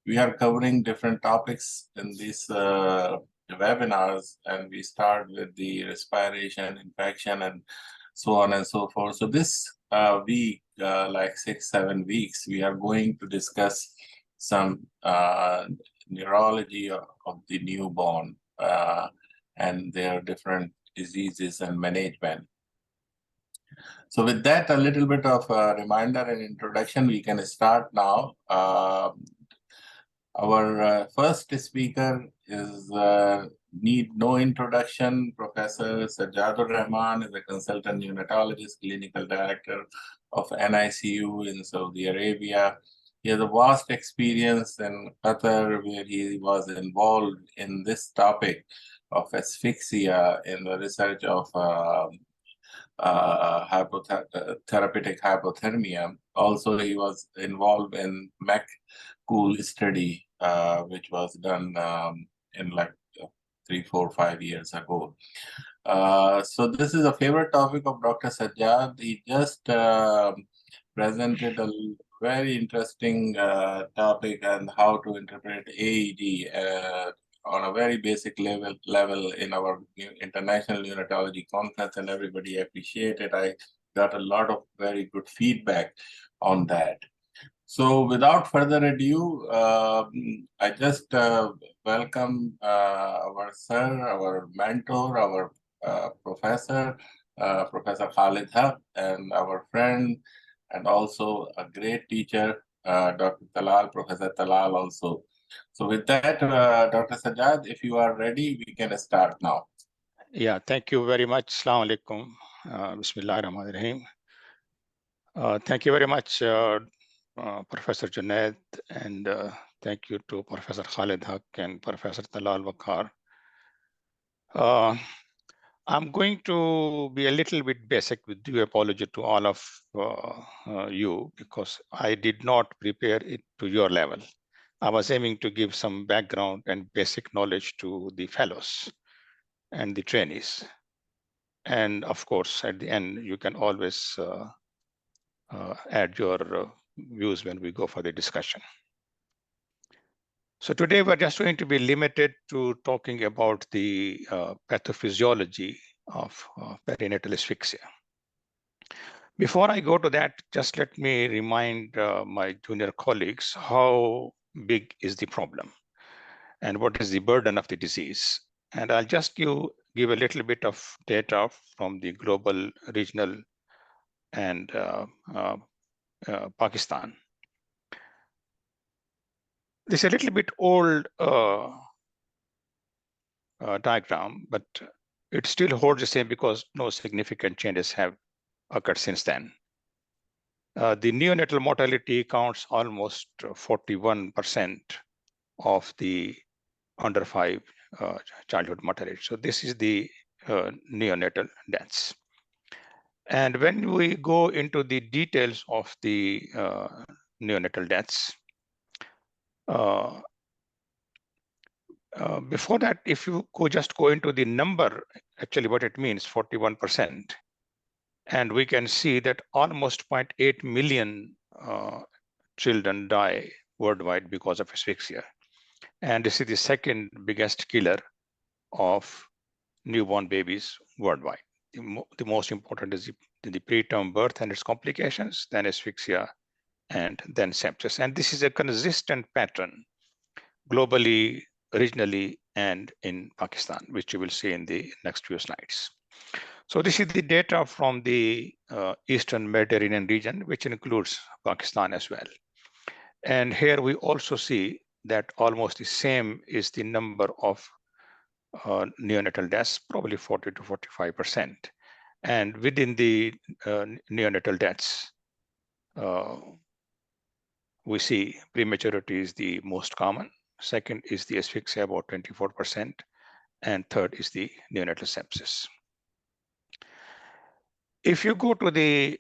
We are covering different topics in these webinars, and we start with the respiration, infection, and so on and so forth. So this week, like 6-7 weeks, we are going to discuss some neurology of the newborn and their different diseases and management. So with that, a little bit of a reminder and introduction, we can start now. Our first speaker is need no introduction. Professor Sajjad Rehman is a consultant neonatologist, clinical director of NICU in Saudi Arabia. He has a vast experience in Qatar, where he was involved in this topic of asphyxia in the research of therapeutic hypothermia. Also, he was involved in cool study, which was done in like 3, 4, 5 years ago. So this is a favorite topic of Dr. Sajjad. He just presented a very interesting topic on how to interpret AED on a very basic level in our International Neonatology Conference, and everybody appreciated. I got a lot of very good feedback on that. So without further ado, I just welcome our sir, our mentor, our professor, Professor Khalid Haq, and our friend, and also a great teacher, Dr. Talal, Professor Talal also. So with that, Dr. Sajjad, if you are ready, we can start now. Yeah, thank you very much. Assalamu alaikum. Bismillahirrahmanirrahim. Thank you very much, Professor Junaid, and thank you to Professor Khalid Haq and Professor Talal Wakar. I'm going to be a little bit basic with due apology to all of you, because I did not prepare it to your level. I was aiming to give some background and basic knowledge to the fellows and the trainees. And of course, at the end, you can always add your views when we go for the discussion. So today we're just going to be limited to talking about the pathophysiology of perinatal asphyxia. Before I go to that, just let me remind my junior colleagues how big is the problem and what is the burden of the disease. And I'll just give a little bit of data from the global, regional, and Pakistan. This is a little bit old diagram, but it still holds the same because no significant changes have occurred since then. The neonatal mortality counts almost 41% of the under 5 childhood mortality. So this is the neonatal deaths. And when we go into the details of the neonatal deaths, before that, if you just go into the number, actually what it means, 41%, and we can see that almost 0.8 million children die worldwide because of asphyxia. And this is the second biggest killer of newborn babies worldwide. The most important is the preterm birth and its complications, then asphyxia, and then sepsis. And this is a consistent pattern globally, regionally, and in Pakistan, which you will see in the next few slides. So this is the data from the Eastern Mediterranean region, which includes Pakistan as well. And here we also see that almost the same is the number of neonatal deaths, probably 40 to 45%. And within the neonatal deaths, we see prematurity is the most common. Second is the asphyxia, about 24%. And third is the neonatal sepsis. If you go to the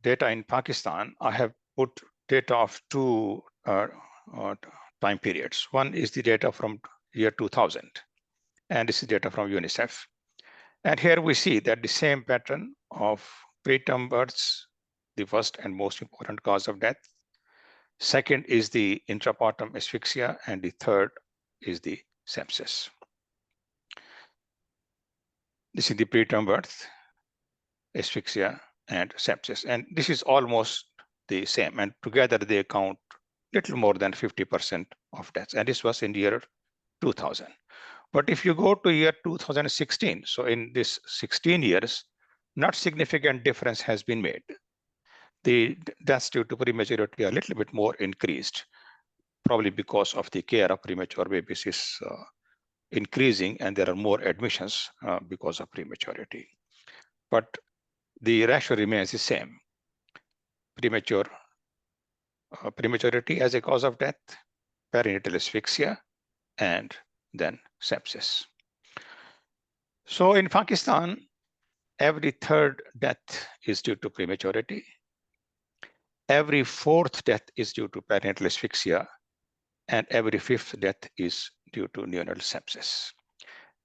data in Pakistan, I have put data of two time periods. One is the data from year 2000, and this is data from UNICEF. And here we see that the same pattern of preterm births, the first and most important cause of death. Second is the intrapartum asphyxia, and the third is the sepsis. This is the preterm birth, asphyxia, and sepsis. And this is almost the same. And together they account little more than 50% of deaths. And this was in the year 2000. But if you go to year 2016, so in this 16 years, not significant difference has been made. The deaths due to prematurity are a little bit more increased, probably because of the care of premature babies is increasing, and there are more admissions because of prematurity. But the ratio remains the same. Prematurity as a cause of death, perinatal asphyxia, and then sepsis. So in Pakistan, every third death is due to prematurity. Every fourth death is due to perinatal asphyxia, and every fifth death is due to neonatal sepsis.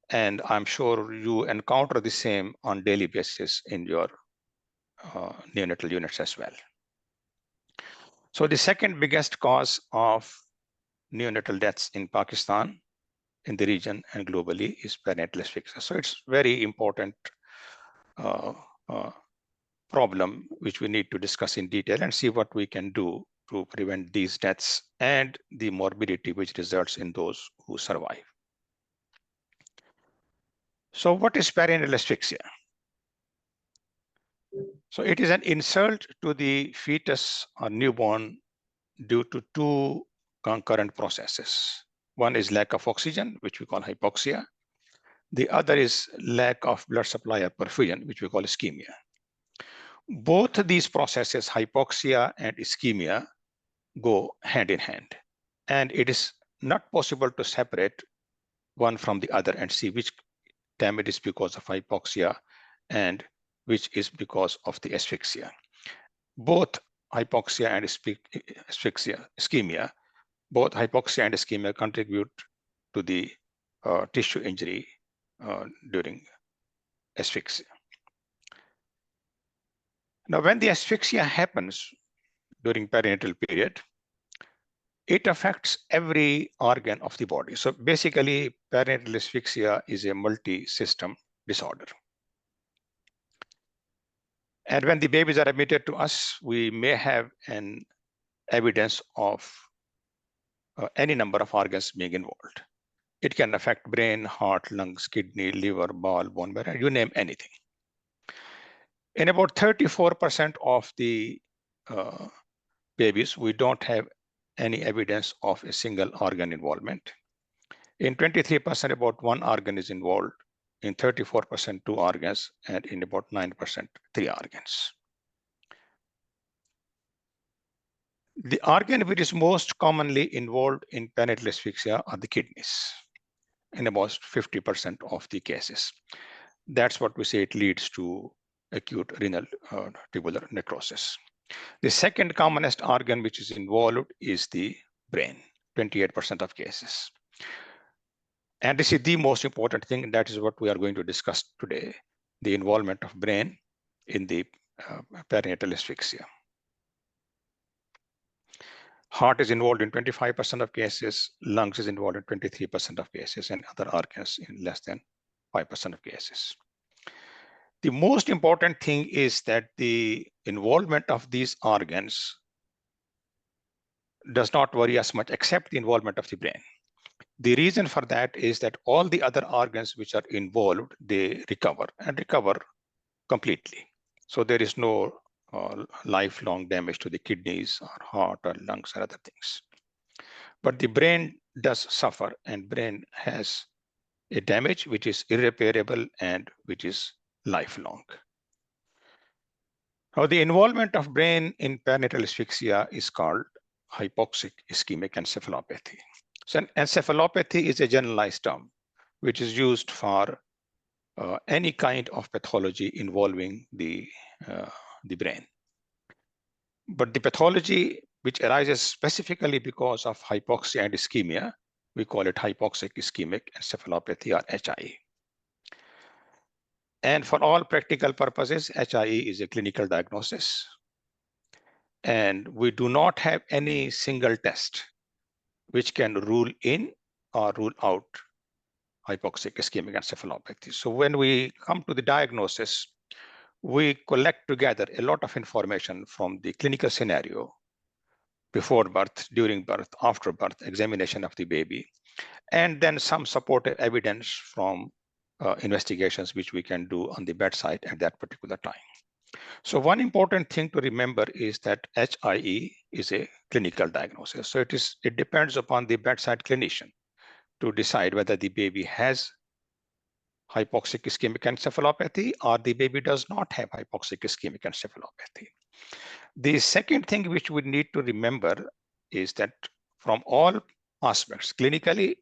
And I'm sure you encounter the same on daily basis in your neonatal units as well. So the second biggest cause of neonatal deaths in Pakistan, in the region and globally, is perinatal asphyxia. So it's very important problem which we need to discuss in detail and see what we can do to prevent these deaths and the morbidity which results in those who survive. So what is perinatal asphyxia? So it is an insult to the fetus or newborn due to two concurrent processes. One is lack of oxygen, which we call hypoxia. The other is lack of blood supply or perfusion, which we call ischemia. Both of these processes, hypoxia and ischemia, go hand in hand. And it is not possible to separate one from the other and see which damage is because of hypoxia and which is because of the asphyxia. Both hypoxia and ischemia, both hypoxia and ischemia contribute to the tissue injury during asphyxia. Now, when the asphyxia happens during perinatal period, it affects every organ of the body. So basically, perinatal asphyxia is a multi-system disorder. And when the babies are admitted to us, we may have an evidence of any number of organs being involved. It can affect brain, heart, lungs, kidney, liver, bowel, bone marrow, you name anything. In about 34% of the babies, we don't have any evidence of a single organ involvement. In 23%, about one organ is involved. In 34%, two organs, and in about 9%, three organs. The organ which is most commonly involved in perinatal asphyxia are the kidneys, in about 50% of the cases. That's what we say it leads to acute renal tubular necrosis. The second commonest organ which is involved is the brain, 28% of cases. And this is the most important thing, and that is what we are going to discuss today, the involvement of brain in the perinatal asphyxia. Heart is involved in 25% of cases, lungs is involved in 23% of cases, and other organs in less than 5% of cases. The most important thing is that the involvement of these organs does not worry us much, except the involvement of the brain. The reason for that is that all the other organs which are involved, they recover and recover completely. So there is no lifelong damage to the kidneys or heart or lungs or other things. But the brain does suffer, and brain has a damage which is irreparable and which is lifelong. Now, the involvement of brain in perinatal asphyxia is called hypoxic ischemic encephalopathy. So encephalopathy is a generalized term which is used for any kind of pathology involving the brain. But the pathology which arises specifically because of hypoxia and ischemia, we call it hypoxic ischemic encephalopathy, or HIE. And for all practical purposes, HIE is a clinical diagnosis. And we do not have any single test which can rule in or rule out hypoxic ischemic encephalopathy. So when we come to the diagnosis, we collect together a lot of information from the clinical scenario, before birth, during birth, after birth, examination of the baby, and then some supportive evidence from investigations which we can do on the bedside at that particular time. So one important thing to remember is that HIE is a clinical diagnosis. So it depends upon the bedside clinician to decide whether the baby has hypoxic ischemic encephalopathy or the baby does not have hypoxic ischemic encephalopathy. The second thing which we need to remember is that from all aspects, clinically,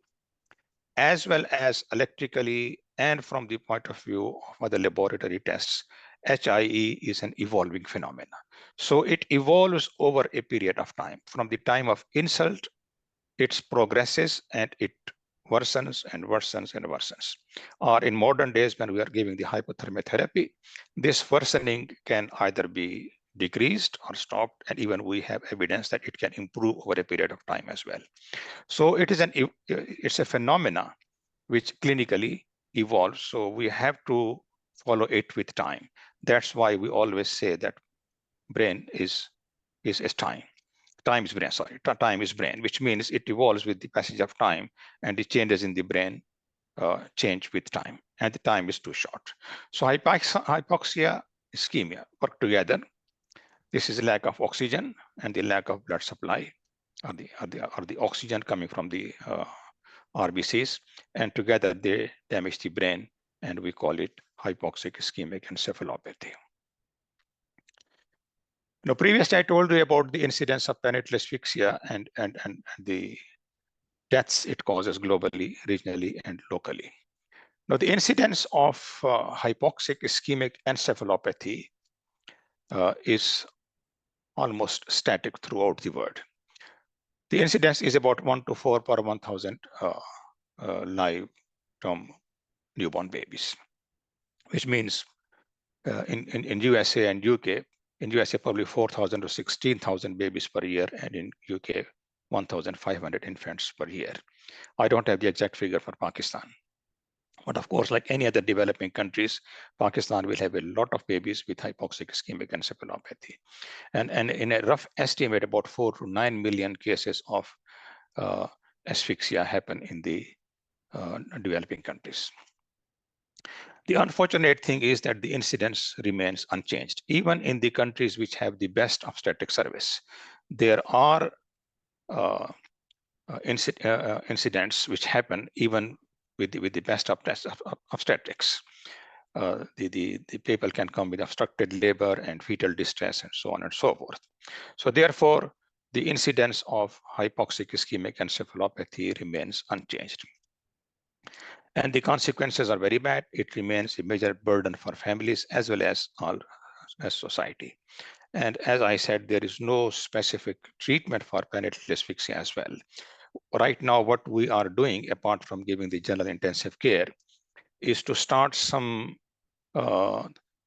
as well as electrically, and from the point of view of other laboratory tests, HIE is an evolving phenomenon. So it evolves over a period of time. From the time of insult, it progresses and it worsens and worsens and worsens. Or in modern days, when we are giving the hypothermia therapy, this worsening can either be decreased or stopped, and even we have evidence that it can improve over a period of time as well. So it's a phenomena which clinically evolves. So we have to follow it with time. That's why we always say that brain is time. Time is brain, sorry. Time is brain, which means it evolves with the passage of time, and the changes in the brain change with time, and the time is too short. So hypoxia, ischemia work together. This is lack of oxygen and the lack of blood supply, or the oxygen coming from the RBCs, and together they damage the brain, and we call it hypoxic ischemic encephalopathy. Now, previously I told you about the incidence of perinatal asphyxia and the deaths it causes globally, regionally, and locally. Now, the incidence of hypoxic ischemic encephalopathy is almost static throughout the world. The incidence is about 1 to 4 per 1,000 live from newborn babies, which means in USA and UK, in USA probably 4,000 to 16,000 babies per year, and in UK 1,500 infants per year. I don't have the exact figure for Pakistan. But of course, like any other developing countries, Pakistan will have a lot of babies with hypoxic ischemic encephalopathy. And in a rough estimate, about 4 to 9 million cases of asphyxia happen in the developing countries. The unfortunate thing is that the incidence remains unchanged. Even in the countries which have the best obstetric service, there are incidents which happen even with the best of obstetrics. The people can come with obstructed labor and fetal distress and so on and so forth. So therefore, the incidence of hypoxic ischemic encephalopathy remains unchanged. And the consequences are very bad. It remains a major burden for families as well as society. And as I said, there is no specific treatment for perinatal asphyxia as well. Right now, what we are doing, apart from giving the general intensive care, is to start some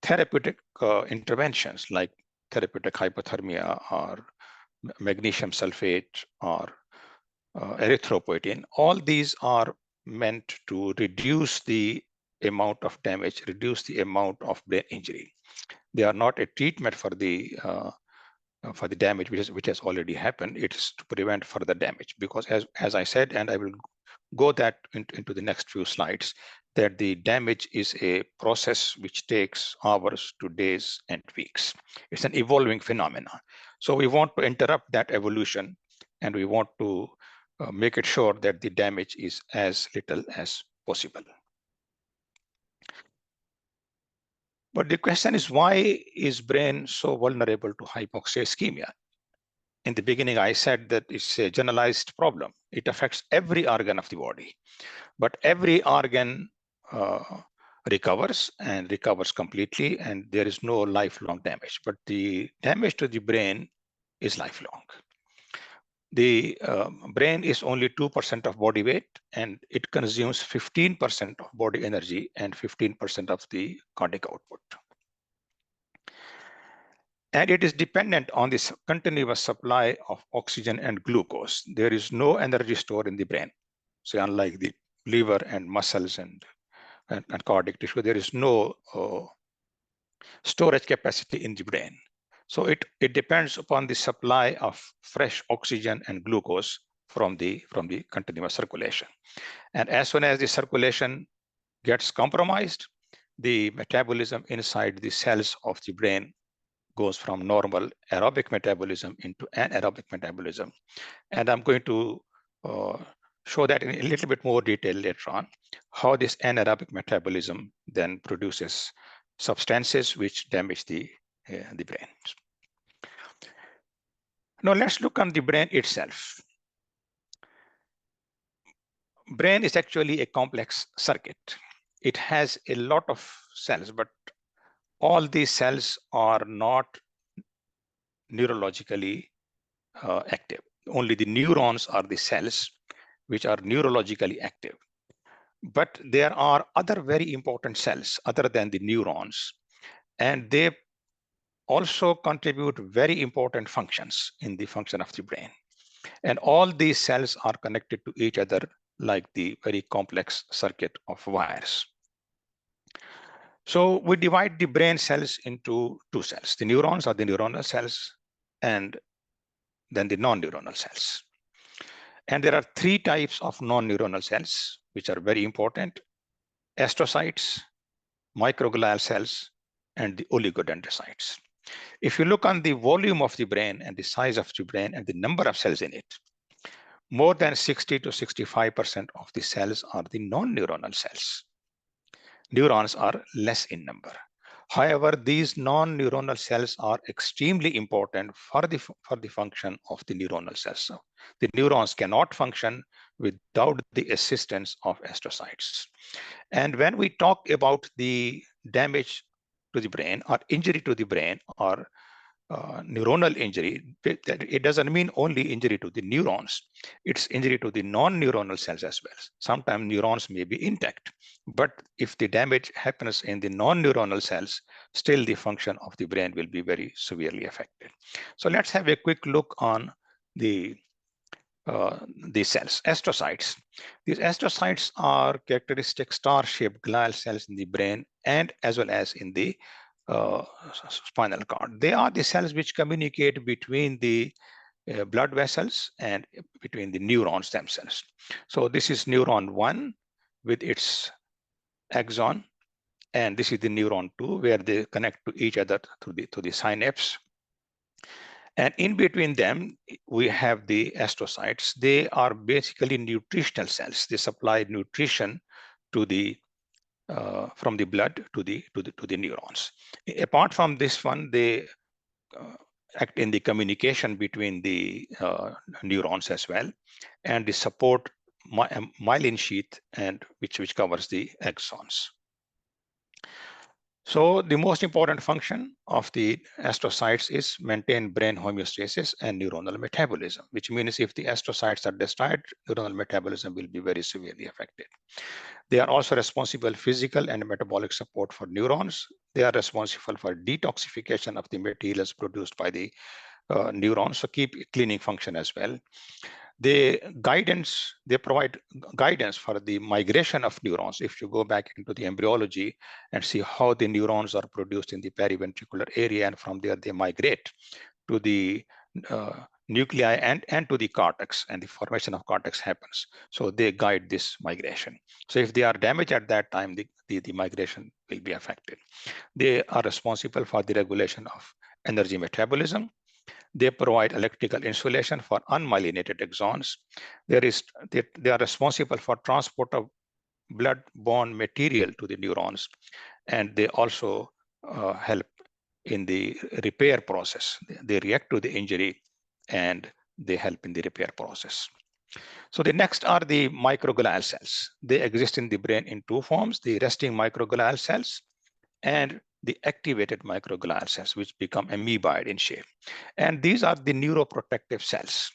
therapeutic interventions like therapeutic hypothermia or magnesium sulfate or erythropoietin. All these are meant to reduce the amount of damage, reduce the amount of brain injury. They are not a treatment for the damage which has already happened. It is to prevent further damage, because as I said, and I will go that into the next few slides, that the damage is a process which takes hours to days and weeks. It's an evolving phenomenon. So we want to interrupt that evolution, and we want to make it sure that the damage is as little as possible. But the question is, why is brain so vulnerable to hypoxia ischemia? In the beginning, I said that it's a generalized problem. It affects every organ of the body, but every organ recovers and recovers completely, and there is no lifelong damage. But the damage to the brain is lifelong. The brain is only 2% of body weight, and it consumes 15% of body energy and 15% of the cardiac output. And it is dependent on this continuous supply of oxygen and glucose. There is no energy stored in the brain. So unlike the liver and muscles and cardiac tissue, there is no storage capacity in the brain. So it depends upon the supply of fresh oxygen and glucose from the continuous circulation. And as soon as the circulation gets compromised, the metabolism inside the cells of the brain goes from normal aerobic metabolism into anaerobic metabolism. And I'm going to show that in a little bit more detail later on, how this anaerobic metabolism then produces substances which damage the brain. Now let's look on the brain itself. Brain is actually a complex circuit. It has a lot of cells, but all these cells are not neurologically active. Only the neurons are the cells which are neurologically active. But there are other very important cells other than the neurons, and they also contribute very important functions in the function of the brain. And all these cells are connected to each other like the very complex circuit of wires. So we divide the brain cells into two cells. The neurons are the neuronal cells, and then the non-neuronal cells. And there are three types of non-neuronal cells, which are very important: astrocytes, microglial cells, and the oligodendrocytes. If you look on the volume of the brain and the size of the brain and the number of cells in it, more than 60 to 65% of the cells are the non-neuronal cells. Neurons are less in number. However, these non-neuronal cells are extremely important for the function of the neuronal cells. So the neurons cannot function without the assistance of astrocytes. And when we talk about the damage to the brain or injury to the brain or neuronal injury, it doesn't mean only injury to the neurons. It's injury to the non-neuronal cells as well. Sometimes neurons may be intact, but if the damage happens in the non-neuronal cells, still the function of the brain will be very severely affected. So let's have a quick look on these cells, astrocytes. These astrocytes are characteristic star-shaped glial cells in the brain and as well as in the spinal cord. They are the cells which communicate between the blood vessels and between the neurons themselves. So this is neuron 1 with its axon, and this is the neuron 2 where they connect to each other through the synapse. And in between them, we have the astrocytes. They are basically nutritional cells. They supply nutrition to the from the blood to the neurons. Apart from this one, they act in the communication between the neurons as well, and they support myelin sheath and which covers the axons. So the most important function of the astrocytes is maintain brain homeostasis and neuronal metabolism, which means if the astrocytes are destroyed, neuronal metabolism will be very severely affected. They are also responsible physical and metabolic support for neurons. They are responsible for detoxification of the materials produced by the neurons, so keep cleaning function as well. They provide guidance for the migration of neurons. If you go back into the embryology and see how the neurons are produced in the periventricular area, and from there they migrate to the nuclei and to the cortex, and the formation of cortex happens. So they guide this migration. So if they are damaged at that time, the migration will be affected. They are responsible for the regulation of energy metabolism. They provide electrical insulation for unmyelinated axons. They are responsible for transport of blood-borne material to the neurons, and they also help in the repair process. They react to the injury and they help in the repair process. So the next are the microglial cells. They exist in the brain in two forms: the resting microglial cells and the activated microglial cells, which become amoeboid in shape. And these are the neuroprotective cells.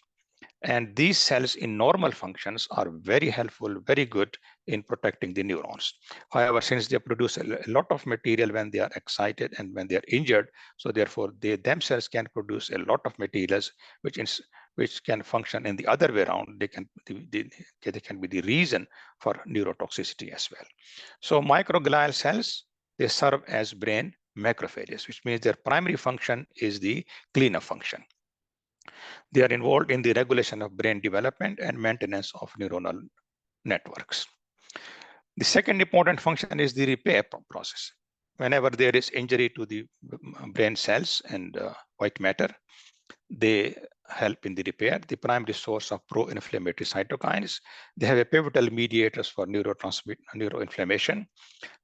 And these cells in normal functions are very helpful, very good in protecting the neurons. However, since they produce a lot of material when they are excited and when they are injured, so therefore they themselves can produce a lot of materials which can function in the other way around. They can be the reason for neurotoxicity as well. So microglial cells, they serve as brain macrophages, which means their primary function is the cleanup function. They are involved in the regulation of brain development and maintenance of neuronal networks. The second important function is the repair process. Whenever there is injury to the brain cells and white matter, they help in the repair. The primary source of pro-inflammatory cytokines. They have a pivotal mediators for neuroinflammation,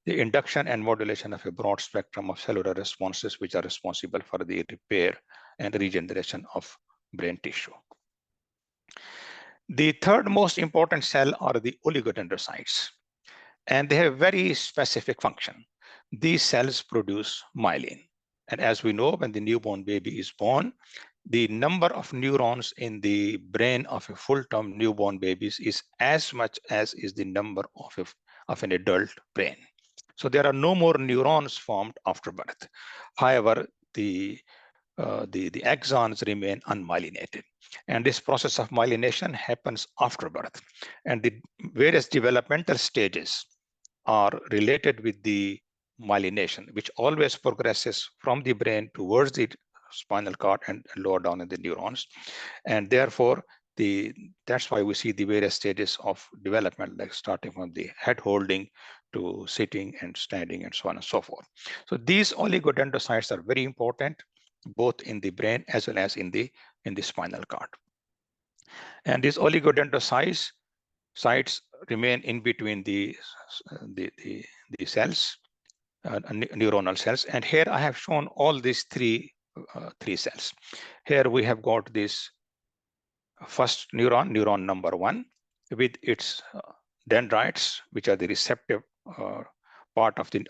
the induction and modulation of a broad spectrum of cellular responses, which are responsible for the repair and regeneration of brain tissue. The third most important cell are the oligodendrocytes, and they have a very specific function. These cells produce myelin. And as we know, when the newborn baby is born, the number of neurons in the brain of a full-term newborn baby is as much as is the number of an adult brain. So there are no more neurons formed after birth. However, the axons remain unmyelinated. And this process of myelination happens after birth. And the various developmental stages are related with the myelination, which always progresses from the brain towards the spinal cord and lower down in the neurons. And therefore, that's why we see the various stages of development, like starting from the head holding to sitting and standing and so on and so forth. So these oligodendrocytes are very important, both in the brain as well as in the spinal cord. And these oligodendrocytes remain in between the cells, neuronal cells. And here I have shown all these three cells. Here we have got this first neuron number 1, with its dendrites, which are the receptive part of the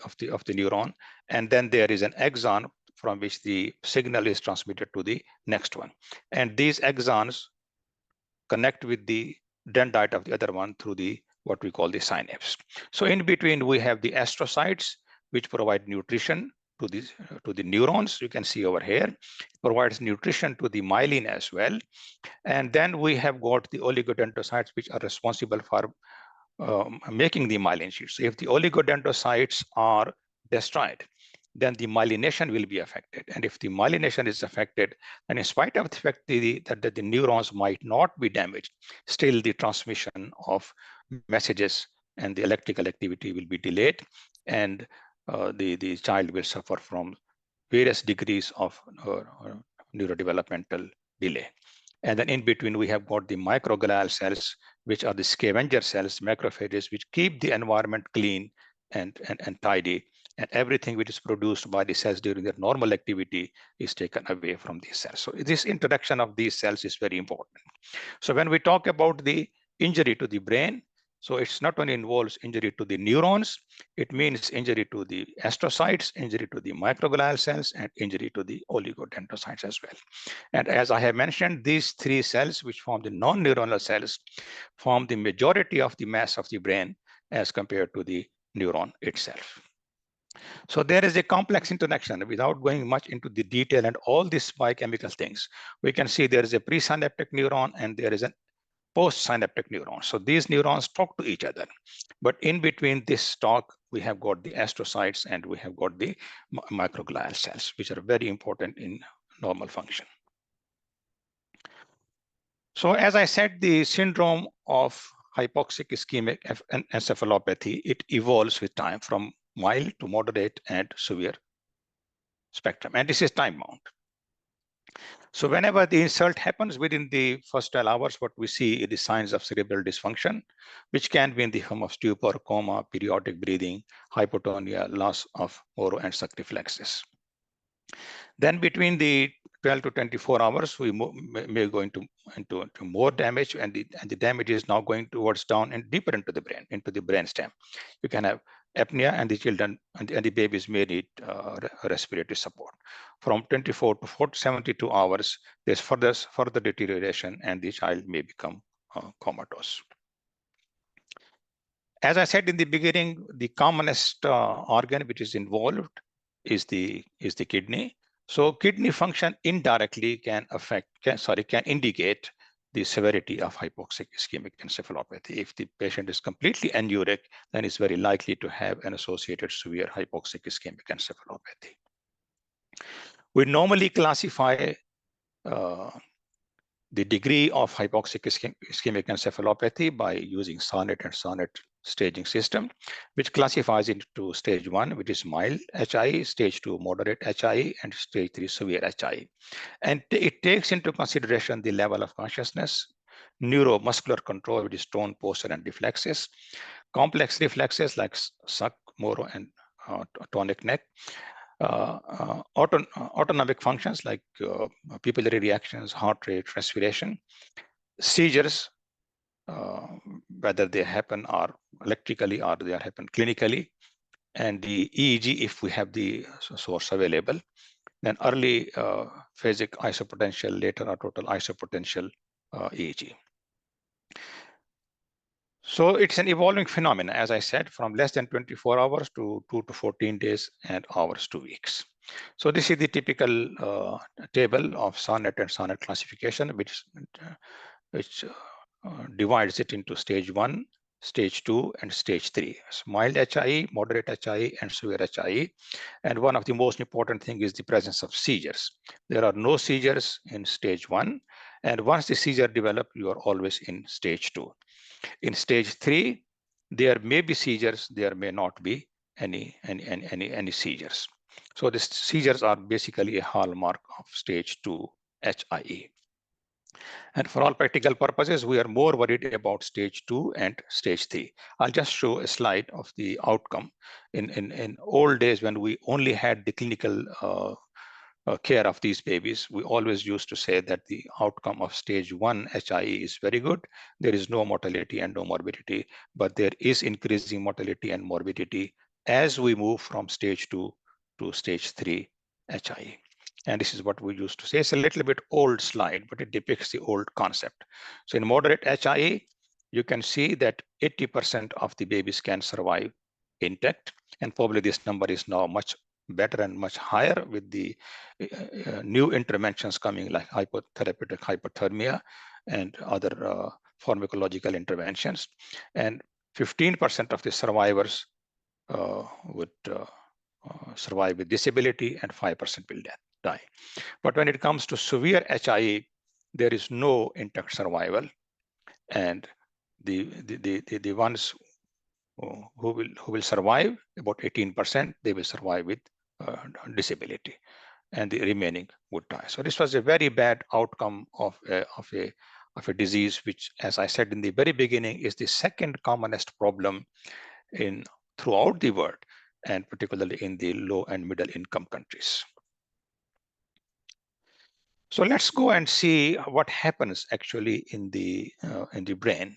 neuron, and then there is an axon from which the signal is transmitted to the next one. And these axons connect with the dendrite of the other one through the what we call the synapse. So in between we have the astrocytes, which provide nutrition to the neurons. You can see over here, it provides nutrition to the myelin as well. And then we have got the oligodendrocytes, which are responsible for making the myelin sheets. So if the oligodendrocytes are destroyed, then the myelination will be affected. And if the myelination is affected, then in spite of the fact that the neurons might not be damaged, still the transmission of messages and the electrical activity will be delayed, and the child will suffer from various degrees of neurodevelopmental delay. And then in between, we have got the microglial cells, which are the scavenger cells, macrophages, which keep the environment clean and tidy. And everything which is produced by the cells during their normal activity is taken away from these cells. So this interaction of these cells is very important. So when we talk about the injury to the brain, so it's not only involves injury to the neurons, it means injury to the astrocytes, injury to the microglial cells, and injury to the oligodendrocytes as well. And as I have mentioned, these three cells, which form the non-neuronal cells, form the majority of the mass of the brain as compared to the neuron itself. So there is a complex interaction. Without going much into the detail and all these biochemical things, we can see there is a presynaptic neuron and there is a postsynaptic neuron. So these neurons talk to each other. But in between this talk, we have got the astrocytes and we have got the microglial cells, which are very important in normal function. So as I said, the syndrome of hypoxic ischemic encephalopathy, it evolves with time from mild to moderate and severe spectrum. And this is time bound. So whenever the insult happens within the first 12 hours, what we see is the signs of cerebral dysfunction, which can be in the form of stupor, coma, periodic breathing, hypotonia, loss of oro and suck reflexes. Then between the 12 to 24 hours, we may go into more damage, and the damage is now going towards down and deeper into the brain stem. You can have apnea, and the children and the babies may need respiratory support. From 24 to 72 hours, there's further deterioration, and the child may become comatose. As I said in the beginning, the commonest organ which is involved is the kidney. So kidney function indirectly can indicate the severity of hypoxic ischemic encephalopathy. If the patient is completely anuric, then it's very likely to have an associated severe hypoxic ischemic encephalopathy. We normally classify the degree of hypoxic ischemic encephalopathy by using SONET and SONET staging system, which classifies into stage 1, which is mild HIE, stage 2, moderate HIE, and stage 3, severe HIE. And it takes into consideration the level of consciousness, neuromuscular control, which is tone, posture, and reflexes, complex reflexes like suck, moro, and tonic neck, autonomic functions like pupillary reactions, heart rate, respiration, seizures, whether they happen or electrically or they happen clinically, and the EEG if we have the source available, then early phasic isopotential, later or total isopotential EEG. So it's an evolving phenomenon, as I said, from less than 24 hours to 2 to 14 days and hours to weeks. So this is the typical table of SONET and SONET classification, which divides it into stage 1, stage 2, and stage 3. So mild HIE, moderate HIE, and severe HIE. And one of the most important things is the presence of seizures. There are no seizures in stage 1. And once the seizure develops, you are always in stage 2. In stage 3, there may be seizures, there may not be any seizures. So the seizures are basically a hallmark of stage 2 HIE. And for all practical purposes, we are more worried about stage 2 and stage 3. I'll just show a slide of the outcome. In old days, when we only had the clinical care of these babies, we always used to say that the outcome of stage 1 HIE is very good. There is no mortality and no morbidity, but there is increasing mortality and morbidity as we move from stage 2 to stage 3 HIE. And this is what we used to say. It's a little bit old slide, but it depicts the old concept. So in moderate HIE, you can see that 80% of the babies can survive intact. And probably this number is now much better and much higher with the new interventions coming like therapeutic hypothermia and other pharmacological interventions. And 15% of the survivors would survive with disability, and 5% will die. But when it comes to severe HIE, there is no intact survival, and the ones who will survive, about 18%, they will survive with disability, and the remaining would die. So this was a very bad outcome of a disease, which, as I said in the very beginning, is the second commonest problem throughout the world, and particularly in the low and middle income countries. So let's go and see what happens actually in the brain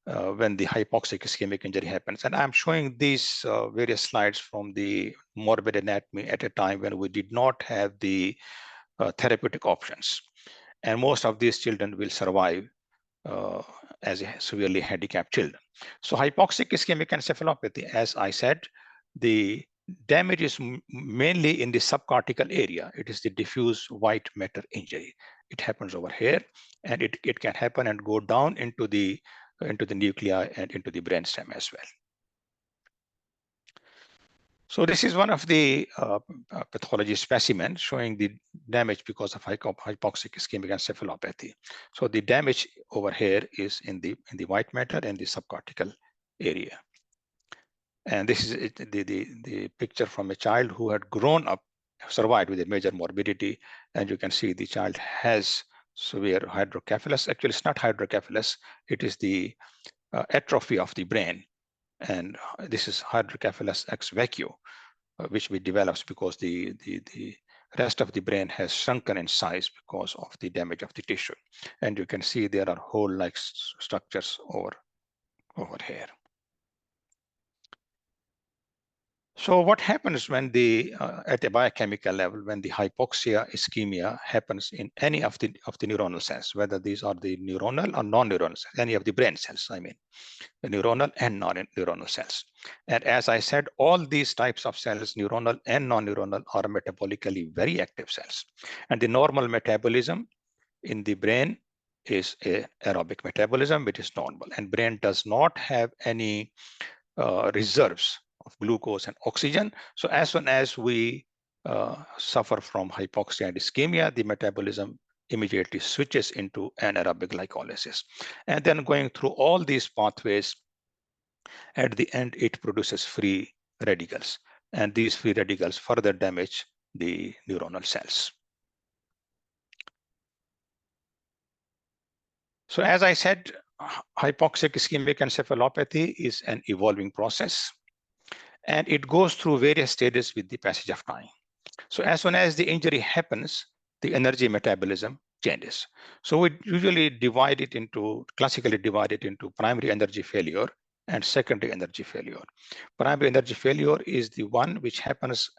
when the hypoxic ischemic injury happens. And I'm showing these various slides from the morbid anatomy at a time when we did not have the therapeutic options. And most of these children will survive as severely handicapped children. So hypoxic ischemic encephalopathy, as I said, the damage is mainly in the subcortical area. It is the diffuse white matter injury. It happens over here, and it can happen and go down into the nuclei and into the brainstem as well. So this is one of the pathology specimens showing the damage because of hypoxic ischemic encephalopathy. So the damage over here is in the white matter and the subcortical area. And this is the picture from a child who had grown up, survived with a major morbidity, and you can see the child has severe hydrocephalus. Actually, it's not hydrocephalus; it is the atrophy of the brain. And this is hydrocephalus ex vacuo, which develops because the rest of the brain has shrunken in size because of the damage of the tissue. And you can see there are hole-like structures over here. So what happens when at a biochemical level, when the hypoxia ischemia happens in any of the neuronal cells, whether these are the neuronal or non-neuronal cells, any of the brain cells, I mean, the neuronal and non-neuronal cells. And as I said, all these types of cells, neuronal and non-neuronal, are metabolically very active cells. And the normal metabolism in the brain is a aerobic metabolism, which is normal. And brain does not have any reserves of glucose and oxygen. So as soon as we suffer from hypoxia and ischemia, the metabolism immediately switches into anaerobic glycolysis. And then going through all these pathways, at the end, it produces free radicals. And these free radicals further damage the neuronal cells. So as I said, hypoxic ischemic encephalopathy is an evolving process, and it goes through various stages with the passage of time. So as soon as the injury happens, the energy metabolism changes. So we usually classically divide it into primary energy failure and secondary energy failure. Primary energy failure is the one which happens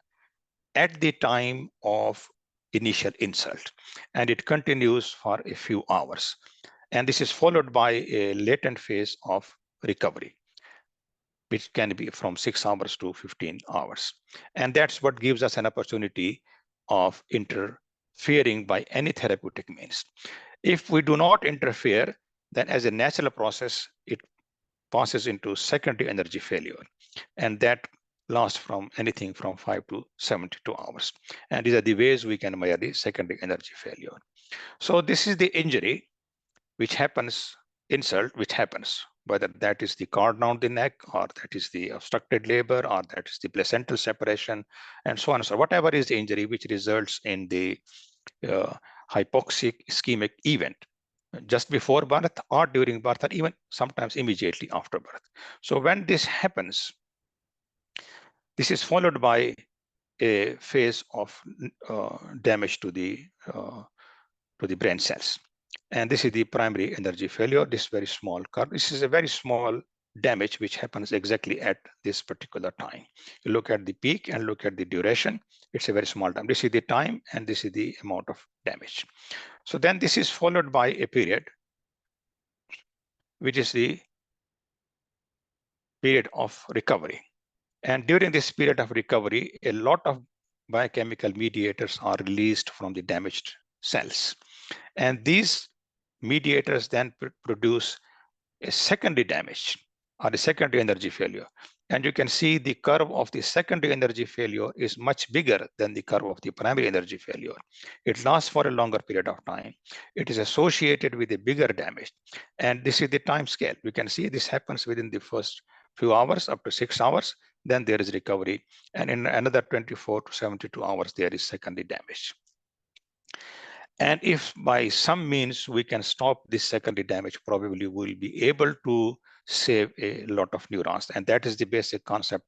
at the time of initial insult, and it continues for a few hours. And this is followed by a latent phase of recovery, which can be from 6 hours to 15 hours. And that's what gives us an opportunity of interfering by any therapeutic means. If we do not interfere, then as a natural process, it passes into secondary energy failure. And that lasts from anything from 5 to 72 hours. And these are the ways we can measure the secondary energy failure. So this is the injury which happens, insult which happens, whether that is the cord down the neck, or that is the obstructed labor, or that is the placental separation, and so on and so on. Whatever is the injury which results in the hypoxic ischemic event just before birth or during birth, or even sometimes immediately after birth. So when this happens, this is followed by a phase of damage to the brain cells. And this is the primary energy failure, this very small curve. This is a very small damage which happens exactly at this particular time. You look at the peak and look at the duration, it's a very small time. This is the time and this is the amount of damage. So then this is followed by a period, which is the period of recovery. And during this period of recovery, a lot of biochemical mediators are released from the damaged cells. And these mediators then produce a secondary damage or a secondary energy failure. And you can see the curve of the secondary energy failure is much bigger than the curve of the primary energy failure. It lasts for a longer period of time. It is associated with a bigger damage. And this is the time scale. We can see this happens within the first few hours, up to 6 hours. Then there is recovery. And in another 24 to 72 hours, there is secondary damage. And if by some means we can stop this secondary damage, probably we'll be able to save a lot of neurons. And that is the basic concept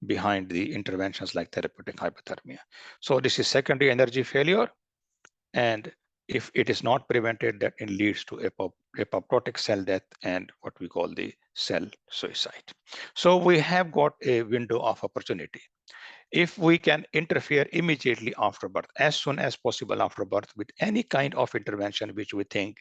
behind the interventions like therapeutic hypothermia. So this is secondary energy failure. And if it is not prevented, that it leads to apoptotic cell death and what we call the cell suicide. So we have got a window of opportunity. If we can interfere immediately after birth, as soon as possible after birth, with any kind of intervention which we think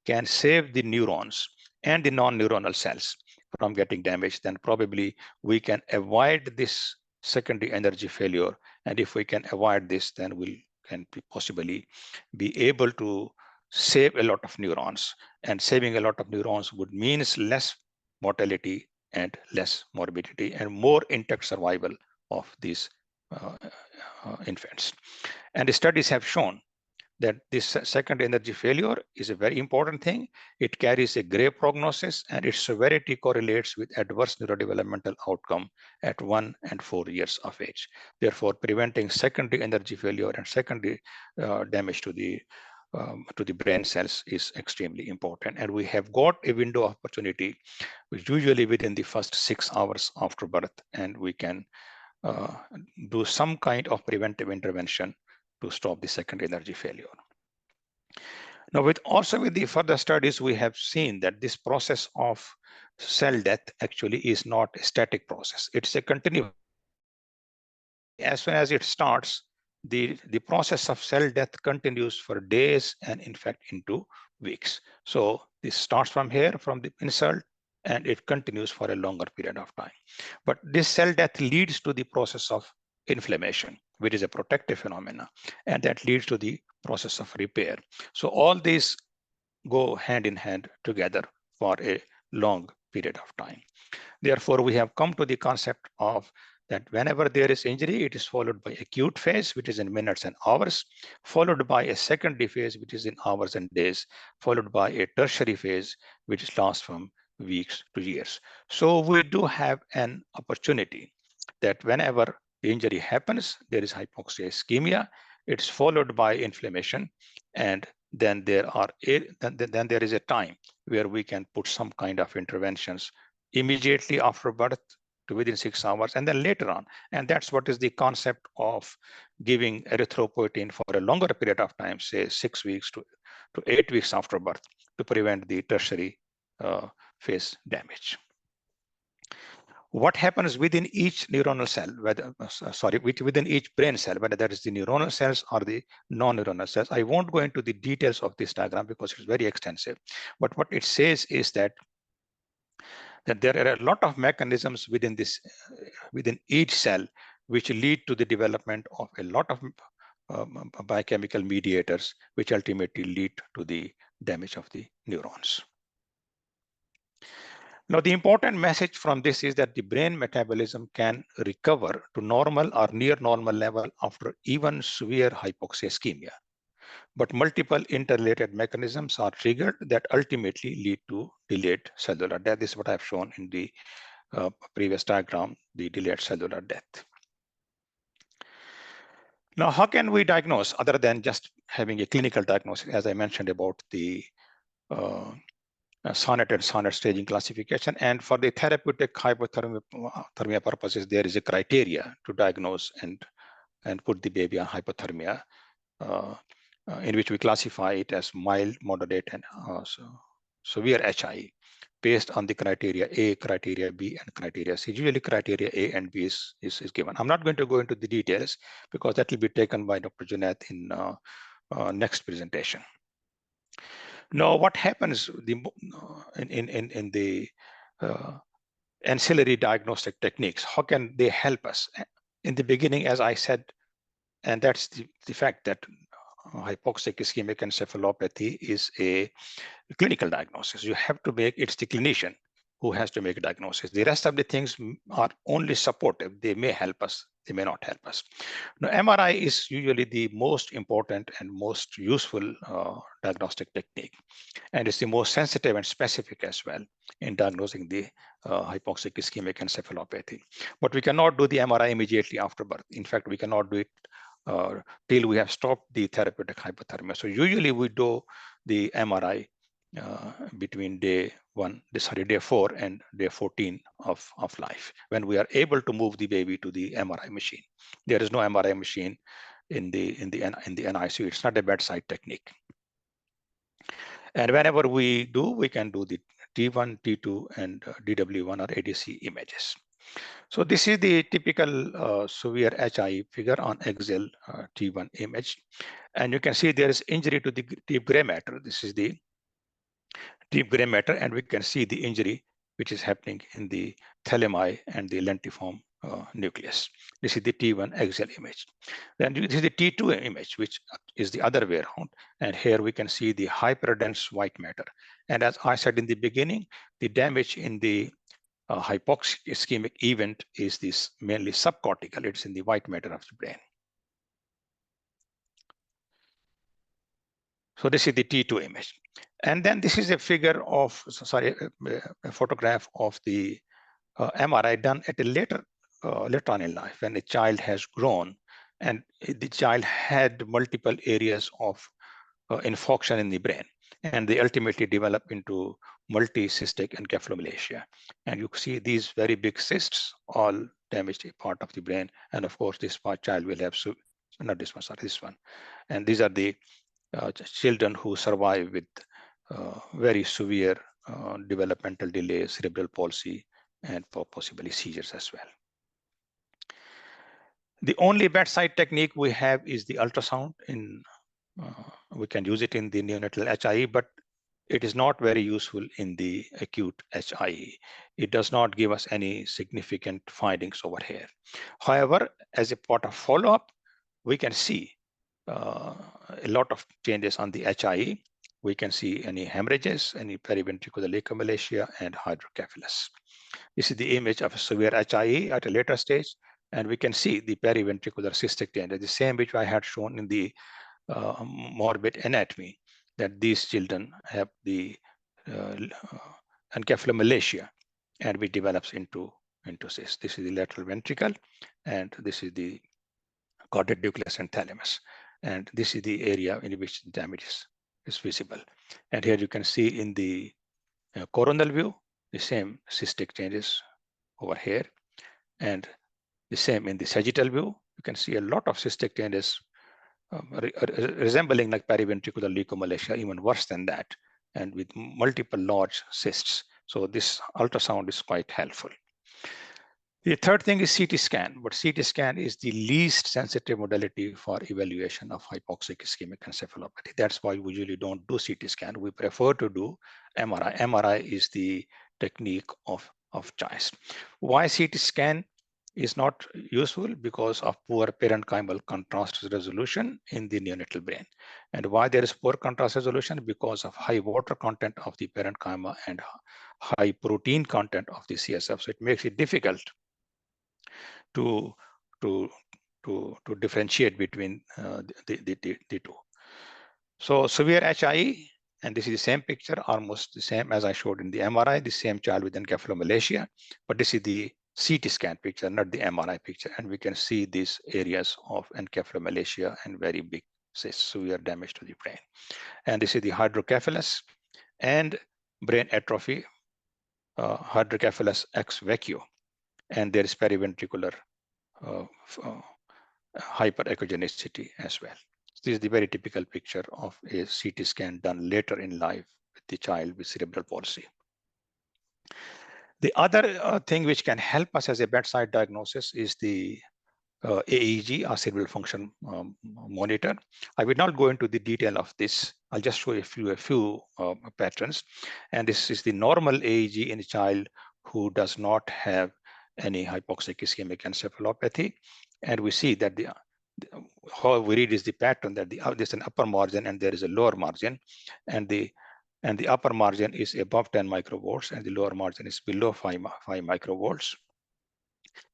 can save the neurons and the non-neuronal cells from getting damaged, then probably we can avoid this secondary energy failure. And if we can avoid this, then we can possibly be able to save a lot of neurons. And saving a lot of neurons would mean less mortality and less morbidity and more intact survival of these infants. And the studies have shown that this second energy failure is a very important thing. It carries a grave prognosis, and its severity correlates with adverse neurodevelopmental outcome at 1 and 4 years of age. Therefore, preventing secondary energy failure and secondary damage to the brain cells is extremely important. And we have got a window of opportunity, which usually within the first 6 hours after birth, and we can do some kind of preventive intervention to stop the second energy failure. Now, with the further studies, we have seen that this process of cell death actually is not a static process. It's a continuous as soon as it starts, the process of cell death continues for days and in fact into weeks. So this starts from here, from the insult, and it continues for a longer period of time. But this cell death leads to the process of inflammation, which is a protective phenomena, and that leads to the process of repair. So all these go hand in hand together for a long period of time. Therefore, we have come to the concept of that whenever there is injury, it is followed by acute phase, which is in minutes and hours, followed by a secondary phase, which is in hours and days, followed by a tertiary phase, which lasts from weeks to years. So we do have an opportunity that whenever the injury happens, there is hypoxia ischemia, it's followed by inflammation, and then there is a time where we can put some kind of interventions immediately after birth to within 6 hours, and then later on. And that's what is the concept of giving erythropoietin for a longer period of time, say 6 weeks to 8 weeks after birth, to prevent the tertiary phase damage. What happens within each neuronal cell, within each brain cell, whether that is the neuronal cells or the non-neuronal cells. I won't go into the details of this diagram because it's very extensive. But what it says is that there are a lot of mechanisms within each cell which lead to the development of a lot of biochemical mediators, which ultimately lead to the damage of the neurons. Now, the important message from this is that the brain metabolism can recover to normal or near normal level after even severe hypoxia ischemia. But multiple interrelated mechanisms are triggered that ultimately lead to delayed cellular death. This is what I've shown in the previous diagram, the delayed cellular death. Now, how can we diagnose other than just having a clinical diagnosis, as I mentioned about the SONET and SONET staging classification? And for the therapeutic hypothermia purposes, there is a criteria to diagnose and put the baby on hypothermia, in which we classify it as mild, moderate, and severe HI, based on the criteria A, criteria B, and criteria C. Usually criteria A and B is given. I'm not going to go into the details because that will be taken by Dr. Junaid in next presentation. Now, what happens in the ancillary diagnostic techniques? How can they help us? In the beginning, as I said, and that's the fact that hypoxic ischemic encephalopathy is a clinical diagnosis. You have to make, it's the clinician who has to make a diagnosis. The rest of the things are only supportive. They may help us, they may not help us. Now, MRI is usually the most important and most useful diagnostic technique. And it's the most sensitive and specific as well in diagnosing the hypoxic ischemic encephalopathy. But we cannot do the MRI immediately after birth. In fact, we cannot do it till we have stopped the therapeutic hypothermia. So usually we do the MRI between day 4 and day 14 of life, when we are able to move the baby to the MRI machine. There is no MRI machine in the NICU. It's not a bedside technique. And whenever we do, we can do the T1, T2, and DW1 or ADC images. So this is the typical severe HI figure on axial T1 image. And you can see there is injury to the deep gray matter. This is the deep gray matter, and we can see the injury which is happening in the thalami and the lentiform nucleus. This is the T1 axial image. Then this is the T2 image, which is the other way around. And here we can see the hyperdense white matter. And as I said in the beginning, the damage in the hypoxic ischemic event is this mainly subcortical. It's in the white matter of the brain. So this is the T2 image. And then this is a figure of, a photograph of the MRI done at a later on in life, when the child has grown and the child had multiple areas of infarction in the brain, and they ultimately develop into multicystic encephalomalacia. And you see these very big cysts all damaged a part of the brain. And of course, this child will have, not this one, sorry, this one. And these are the children who survive with very severe developmental delays, cerebral palsy, and possibly seizures as well. The only bedside technique we have is the ultrasound. We can use it in the neonatal HIE, but it is not very useful in the acute HIE. It does not give us any significant findings over here. However, as a part of follow-up, we can see a lot of changes on the HIE. We can see any hemorrhages, any periventricular leukomalacia, and hydrocephalus. This is the image of a severe HIE at a later stage, and we can see the periventricular cystic change, the same which I had shown in the morbid anatomy, that these children have the encephalomalacia, and which develops into cyst. This is the lateral ventricle, and this is the caudate nucleus and thalamus, and this is the area in which damage is visible. And here you can see in the coronal view the same cystic changes over here, and the same in the sagittal view. You can see a lot of cystic changes resembling like periventricular leukomalacia, even worse than that, and with multiple large cysts. So this ultrasound is quite helpful. The third thing is CT scan, but CT scan is the least sensitive modality for evaluation of hypoxic ischemic encephalopathy. That's why we usually don't do CT scan. We prefer to do MRI. MRI is the technique of choice. Why CT scan is not useful? Because of poor parenchymal contrast resolution in the neonatal brain. And why there is poor contrast resolution? Because of high water content of the parenchyma and high protein content of the CSF. So it makes it difficult to differentiate between the two. So severe HIE, and this is the same picture, almost the same as I showed in the MRI, the same child with encephalomalacia, but this is the CT scan picture, not the MRI picture, and we can see these areas of encephalomalacia and very big severe damage to the brain. And this is the hydrocephalus and brain atrophy, hydrocephalus ex vacui, and there is periventricular hyperechogenicity as well. This is the very typical picture of a CT scan done later in life with the child with cerebral palsy. The other thing which can help us as a bedside diagnosis is the AEG, or cerebral function monitor. I will not go into the detail of this. I'll just show you a few patterns. And this is the normal AEG in a child who does not have any hypoxic ischemic encephalopathy. And we see that how we read is the pattern that there's an upper margin and there is a lower margin, and the upper margin is above 10 microvolts and the lower margin is below 5 microvolts.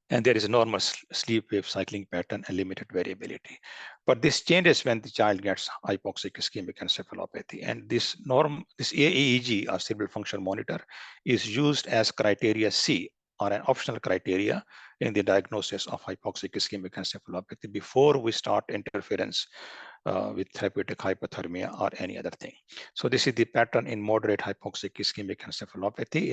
And there is a normal sleep wave cycling pattern and limited variability. But this changes when the child gets hypoxic ischemic encephalopathy. And this AEG, or cerebral function monitor, is used as criteria C, or an optional criteria in the diagnosis of hypoxic ischemic encephalopathy before we start interference with therapeutic hypothermia or any other thing. So this is the pattern in moderate hypoxic ischemic encephalopathy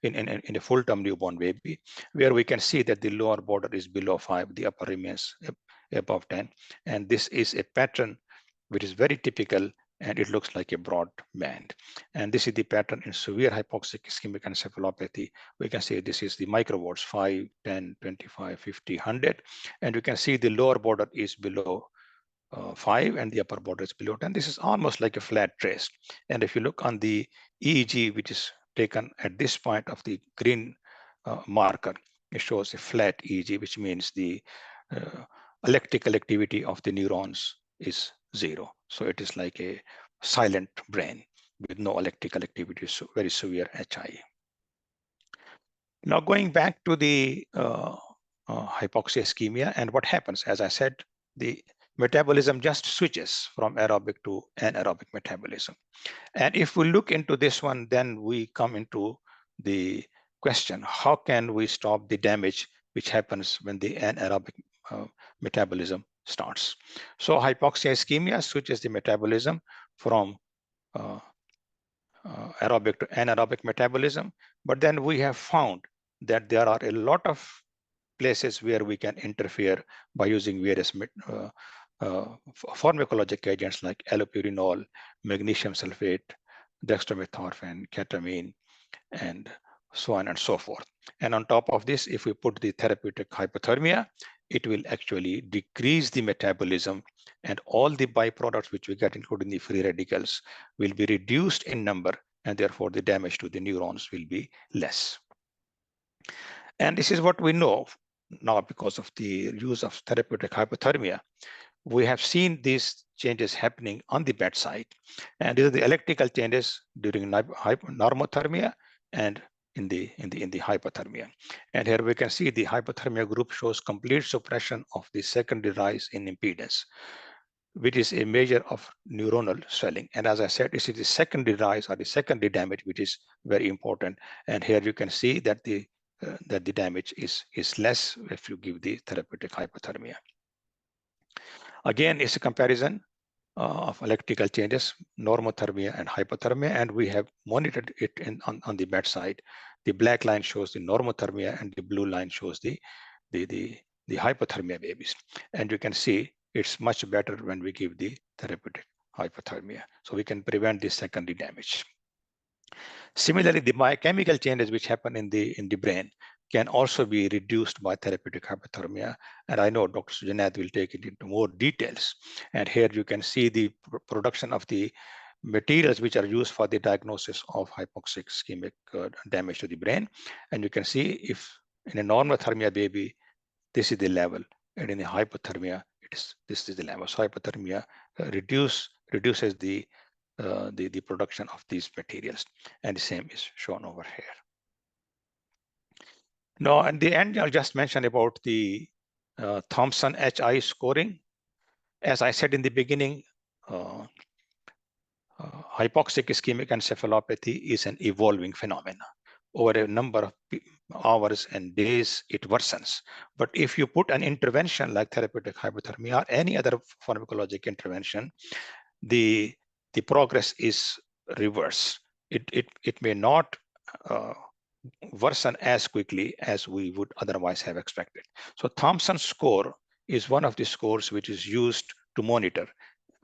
in a full-term newborn baby, where we can see that the lower border is below 5, the upper remains above 10. And this is a pattern which is very typical, and it looks like a broad band. And this is the pattern in severe hypoxic ischemic encephalopathy. We can see this is the microvolts, 5, 10, 25, 50, 100. And you can see the lower border is below 5 and the upper border is below 10. This is almost like a flat trace. And if you look on the EEG, which is taken at this point of the green marker, it shows a flat EEG, which means the electrical activity of the neurons is 0. So it is like a silent brain with no electrical activity, so very severe HIE. Now going back to the hypoxia ischemia, and what happens, as I said, the metabolism just switches from aerobic to anaerobic metabolism. And if we look into this one, then we come into the question, how can we stop the damage which happens when the anaerobic metabolism starts? So hypoxia ischemia switches the metabolism from aerobic to anaerobic metabolism. But then we have found that there are a lot of places where we can interfere by using various pharmacologic agents like allopurinol, magnesium sulfate, dextromethorphan, ketamine, and so on and so forth. And on top of this, if we put the therapeutic hypothermia, it will actually decrease the metabolism, and all the byproducts which we get, including the free radicals, will be reduced in number, and therefore the damage to the neurons will be less. And this is what we know now because of the use of therapeutic hypothermia. We have seen these changes happening on the bedside, and these are the electrical changes during normothermia and in the hypothermia. And here we can see the hypothermia group shows complete suppression of the secondary rise in impedance, which is a measure of neuronal swelling. And as I said, this is the secondary rise or the secondary damage, which is very important. And here you can see that the damage is less if you give the therapeutic hypothermia. Again, it's a comparison of electrical changes, normothermia and hypothermia, and we have monitored it on the bedside. The black line shows the normothermia, and the blue line shows the hypothermia babies. And you can see it's much better when we give the therapeutic hypothermia, so we can prevent this secondary damage. Similarly, the biochemical changes which happen in the brain can also be reduced by therapeutic hypothermia. And I know Dr. Sajjad will take it into more details. And here you can see the production of the materials which are used for the diagnosis of hypoxic ischemic damage to the brain. And you can see if in a normothermia baby, this is the level, and in the hypothermia, this is the level. So hypothermia reduces the production of these materials, and the same is shown over here. Now, at the end, I'll just mention about the Thompson HI scoring. As I said in the beginning, hypoxic ischemic encephalopathy is an evolving phenomenon. Over a number of hours and days, it worsens. But if you put an intervention like therapeutic hypothermia or any other pharmacologic intervention, the progress is reverse. It may not worsen as quickly as we would otherwise have expected. So Thompson score is one of the scores which is used to monitor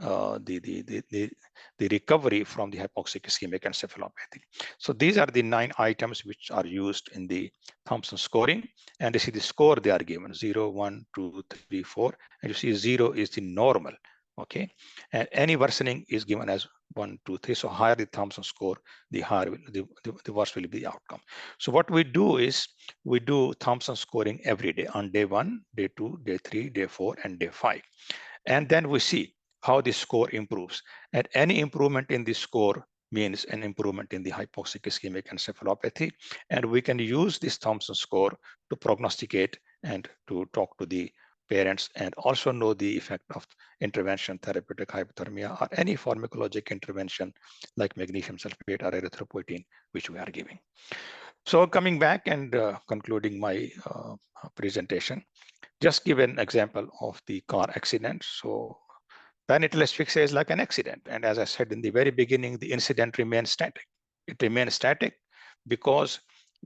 the recovery from the hypoxic ischemic encephalopathy. So these are the 9 items which are used in the Thompson scoring, and this is the score they are given: 0, 1, 2, 3, 4, and you see 0 is the normal. Okay, and any worsening is given as 1, 2, 3. So higher the Thompson score, the higher the worse will be the outcome. So what we do is we do Thompson scoring every day on day 1, day 2, day 3, day 4, and day 5, and then we see how the score improves. And any improvement in the score means an improvement in the hypoxic ischemic encephalopathy, and we can use this Thompson score to prognosticate and to talk to the parents and also know the effect of intervention, therapeutic hypothermia, or any pharmacologic intervention like magnesium sulfate or erythropoietin, which we are giving. So coming back and concluding my presentation, just give an example of the car accident. So perinatal asphyxia is like an accident. And as I said in the very beginning, the incident remains static. It remains static because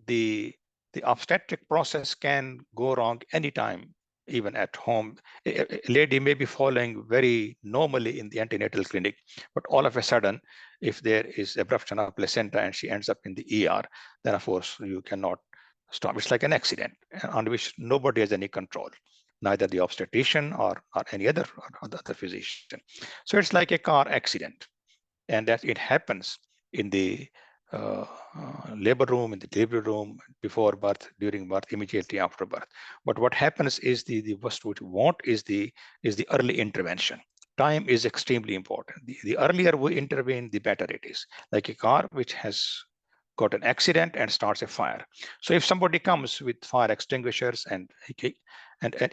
the obstetric process can go wrong anytime, even at home. A lady may be following very normally in the antenatal clinic, but all of a sudden, if there is abruption of placenta and she ends up in the ER, then of course you cannot stop. It's like an accident on which nobody has any control, neither the obstetrician or any other physician. So it's like a car accident, and that it happens in the labor room, in the delivery room, before birth, during birth, immediately after birth. But what happens is the what we want is the early intervention. Time is extremely important. The earlier we intervene, the better it is. Like a car which has got an accident and starts a fire. So if somebody comes with fire extinguishers and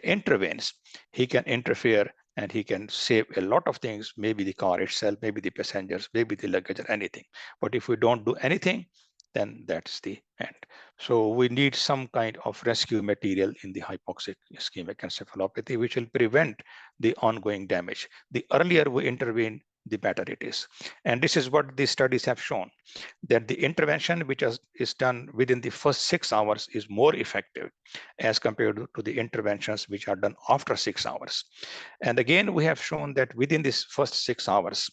intervenes, he can interfere and he can save a lot of things, maybe the car itself, maybe the passengers, maybe the luggage or anything. But if we don't do anything, then that's the end. So we need some kind of rescue material in the hypoxic ischemic encephalopathy, which will prevent the ongoing damage. The earlier we intervene, the better it is. And this is what the studies have shown, that the intervention which is done within the first 6 hours is more effective as compared to the interventions which are done after 6 hours. And again, we have shown that within this first 6 hours,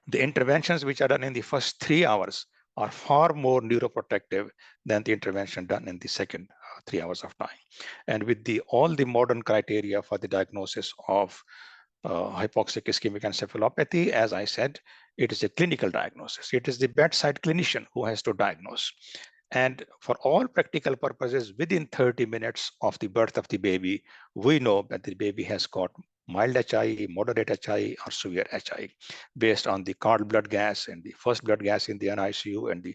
the interventions which are done in the first 3 hours are far more neuroprotective than the intervention done in the second 3 hours of time. And with all the modern criteria for the diagnosis of hypoxic ischemic encephalopathy, as I said, it is a clinical diagnosis. It is the bedside clinician who has to diagnose. And for all practical purposes, within 30 minutes of the birth of the baby, we know that the baby has got mild HI, moderate HI, or severe HI, based on the cord blood gas and the first blood gas in the NICU and the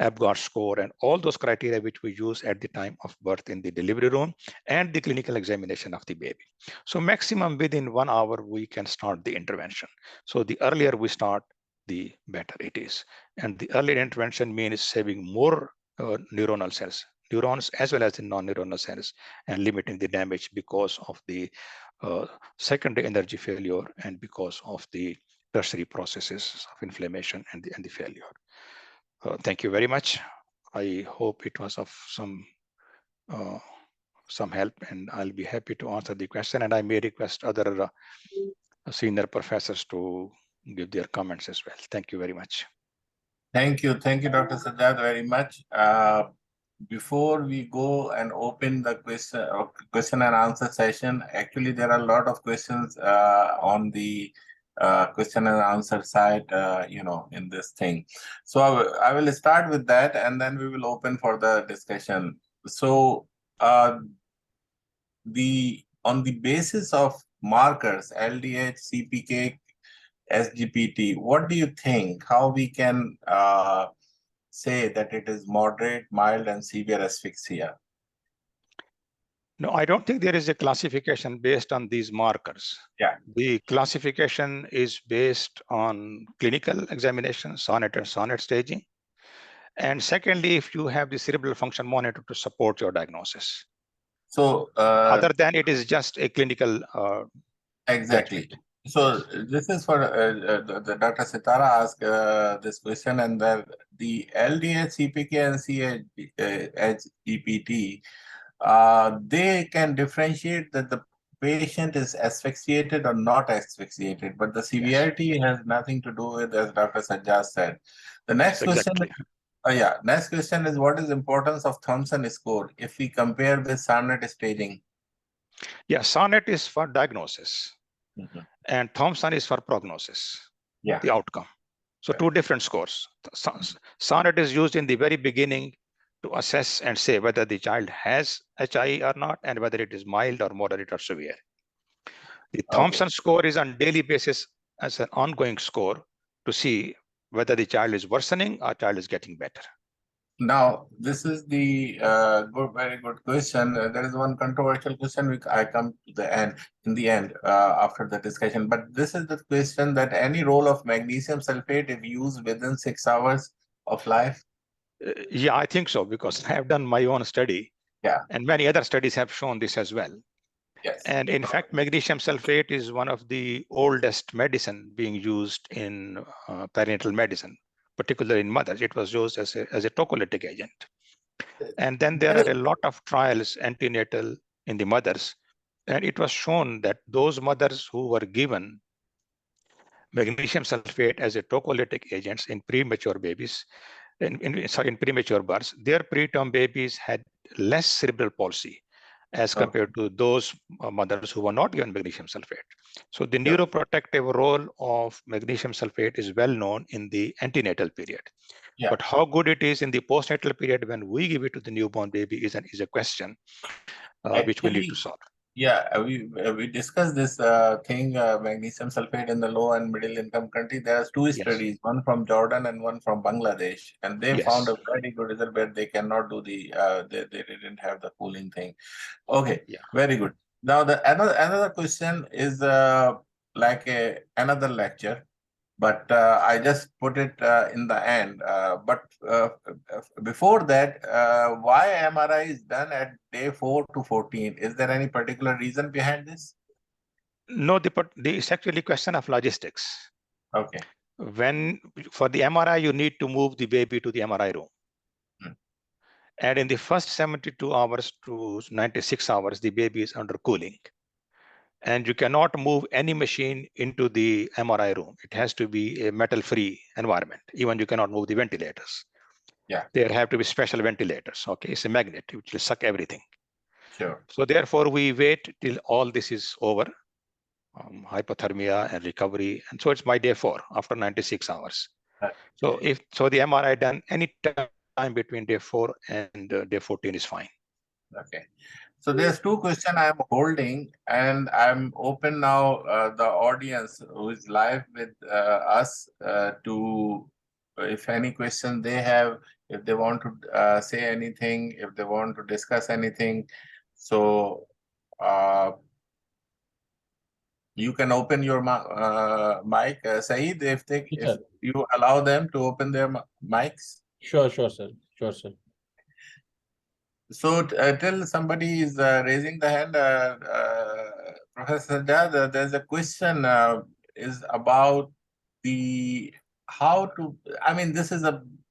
Apgar score and all those criteria which we use at the time of birth in the delivery room and the clinical examination of the baby. So maximum within 1 hour, we can start the intervention. So the earlier we start, the better it is. And the earlier intervention means saving more neuronal cells, neurons as well as the non-neuronal cells, and limiting the damage because of the secondary energy failure and because of the tertiary processes of inflammation and the failure. Thank you very much. I hope it was of some help, and I'll be happy to answer the question. And I may request other senior professors to give their comments as well. Thank you very much. Thank you, Dr. Sajjad, very much. Before we go and open the question and answer session, actually there are a lot of questions on the question and answer side, in this thing. So I will start with that, and then we will open for the discussion. So on the basis of markers, LDH, CPK, SGPT, what do you think? How we can say that it is moderate, mild, and severe asphyxia? No, I don't think there is a classification based on these markers. Yeah. The classification is based on clinical examination, sonnet and sonnet staging. And secondly, if you have the cerebral function monitor to support your diagnosis. So other than it is just a clinical exactly. judgment. So this is for the Dr. Sitara asked this question, and the LDH, CPK, and CHEPT, they can differentiate that the patient is asphyxiated or not asphyxiated, but the severity has nothing to do with, as Dr. Sajjad said. The next question. Next question is, what is the importance of Thompson score if we compare with sonnet staging? Yeah, sonnet is for diagnosis, and Thompson is for prognosis, the outcome. So two different scores. Sonnet is used in the very beginning to assess and say whether the child has HI or not, and whether it is mild or moderate or severe. The Thompson score is on daily basis as an ongoing score to see whether the child is worsening or child is getting better. Now, this is the very good question. There is one controversial question which I come to the end, after the discussion. But this is the question that any role of magnesium sulfate if used within 6 hours of life? Yeah, I think so, because I have done my own study. Yeah. And many other studies have shown this as well. Yes. And in fact, magnesium sulfate is one of the oldest medicine being used in perinatal medicine, particularly in mothers. It was used as a tocolytic agent. And then there are a lot of trials antenatal in the mothers. And it was shown that those mothers who were given magnesium sulfate as a tocolytic agents in premature babies, in premature births, their preterm babies had less cerebral palsy as compared to those mothers who were not given magnesium sulfate. So the neuroprotective role of magnesium sulfate is well known in the antenatal period. Yeah. But how good it is in the postnatal period when we give it to the newborn baby is a question which we need to solve. Yeah, we discussed this thing, magnesium sulfate in the low and middle income country. There are two studies, one from Jordan and one from Bangladesh, and they found a very good result where they cannot do the, they didn't have the cooling thing. Okay, very good. Now the another question is like another lecture, but I just put it in the end. But before that, why MRI is done at day 4 to 14? Is there any particular reason behind this? No, it's actually a question of logistics. Okay. When for the MRI, you need to move the baby to the MRI room. And in the first 72 hours to 96 hours, the baby is under cooling. And you cannot move any machine into the MRI room. It has to be a metal-free environment. Even you cannot move the ventilators. Yeah. There have to be special ventilators. Okay, it's a magnet which will suck everything. Sure. So therefore, we wait till all this is over, hypothermia and recovery, and so it's by day 4 after 96 hours. So if the MRI done any time between day 4 and day 14 is fine. Okay. So there's 2 questions I'm holding, and I'm open now, the audience who is live with us to, if any question they have, if they want to say anything, if they want to discuss anything. So you can open your mic, Saeed, if you allow them to open their mics. Sure, sir. Sure, sir. So till somebody is raising the hand, Professor Sajjad, there's a question is about the how to. I mean, this is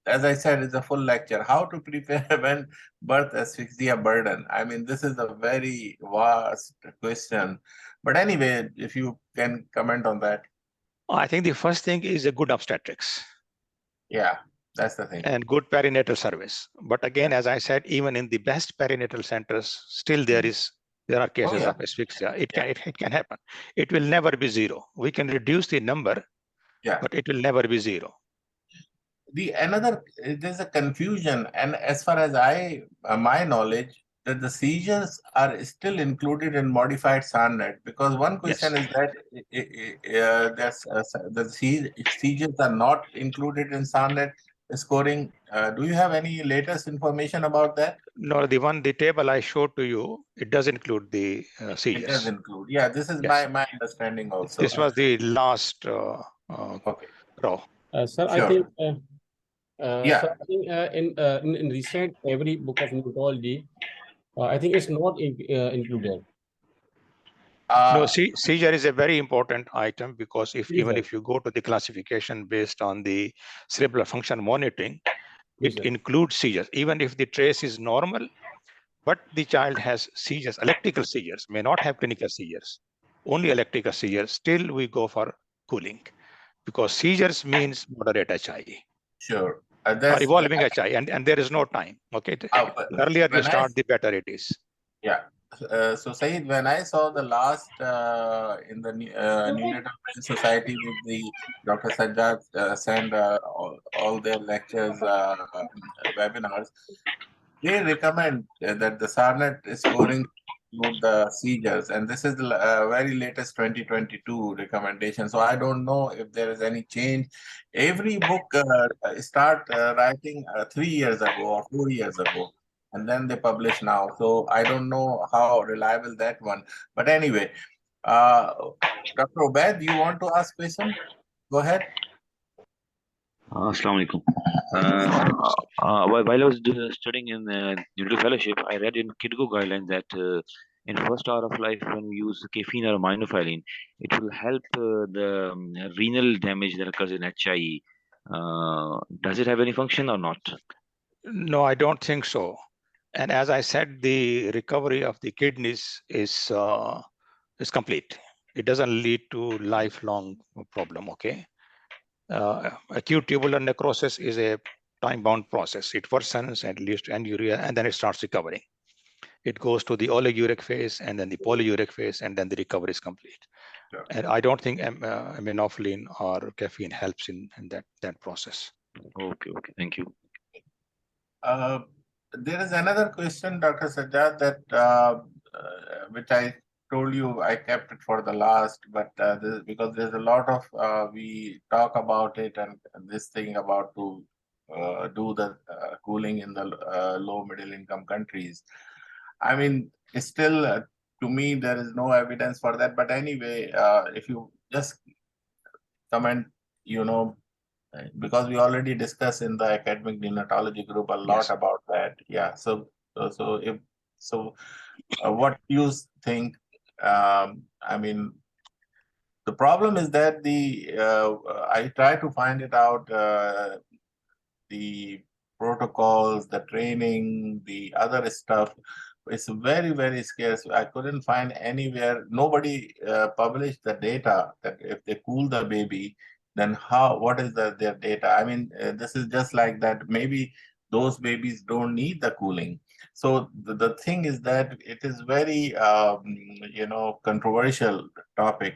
as I said, it's a full lecture. How to prepare when birth asphyxia burden. I mean, this is a very vast question. But anyway, if you can comment on that. I think the first thing is a good obstetrics. Yeah. That's the thing. And good perinatal service. But again, as I said, even in the best perinatal centers, still there are cases of asphyxia. It can happen. It will never be 0. We can reduce the number, but it will never be 0. There's a confusion, and as far as my knowledge, that the seizures are still included in modified SARNet, because one question is that the seizures are not included in SARNet scoring. Do you have any latest information about that? No, the table I showed to you, it does include the seizures. It does include. Yeah, this is my understanding also. This was the last row. Sir, I think. So I think in recent every book of neonatology, I think it's not included. No, seizure is a very important item, because even if you go to the classification based on the cerebral function monitoring, it includes seizures, even if the trace is normal, but the child has seizures, electrical seizures, may not have clinical seizures, only electrical seizures, still we go for cooling, because seizures means moderate HI. Sure. Or evolving HI, and there is no time. Okay, earlier you start, the better it is. Yeah. So Saeed, when I saw the last in the Neonatal Brain Society with the Dr. Sajjad send all their lectures, webinars, they recommend that the SARNet scoring include the seizures, and this is the very latest 2022 recommendation. So I don't know if there is any change. Every book start writing 3 years ago or 4 years ago, and then they publish now. So I don't know how reliable that one. But anyway, Dr. Obaid, you want to ask question? Go ahead. Assalamu alaikum. While I was studying in neonatal fellowship, I read in KidGo guidelines that in first hour of life, when we use caffeine or aminophylline, it will help the renal damage that occurs in HIE. Does it have any function or not? No, I don't think so. And as I said, the recovery of the kidneys is complete. It doesn't lead to lifelong problem. Okay. Acute tubular necrosis is a time-bound process. It worsens and leads to anuria, and then it starts recovering. It goes to the oliguric phase, and then the polyuric phase, and then the recovery is complete. Sure. And I don't think aminophylline or caffeine helps in that process. Okay, thank you. There is another question, Dr. Sajjad, that which I told you I kept it for the last, but because there's a lot of we talk about it, and this thing about to do the cooling in the low middle income countries. I mean, it's still to me there is no evidence for that. But anyway, if you just comment, because we already discussed in the academic neonatology group a lot about that. Yeah. So what do you think? I mean, the problem is that I try to find it out, the protocols, the training, the other stuff. It's very, very scarce. I couldn't find anywhere. Nobody published the data that if they cool the baby, then what is their data? I mean, this is just like that. Maybe those babies don't need the cooling. So the thing is that it is very controversial topic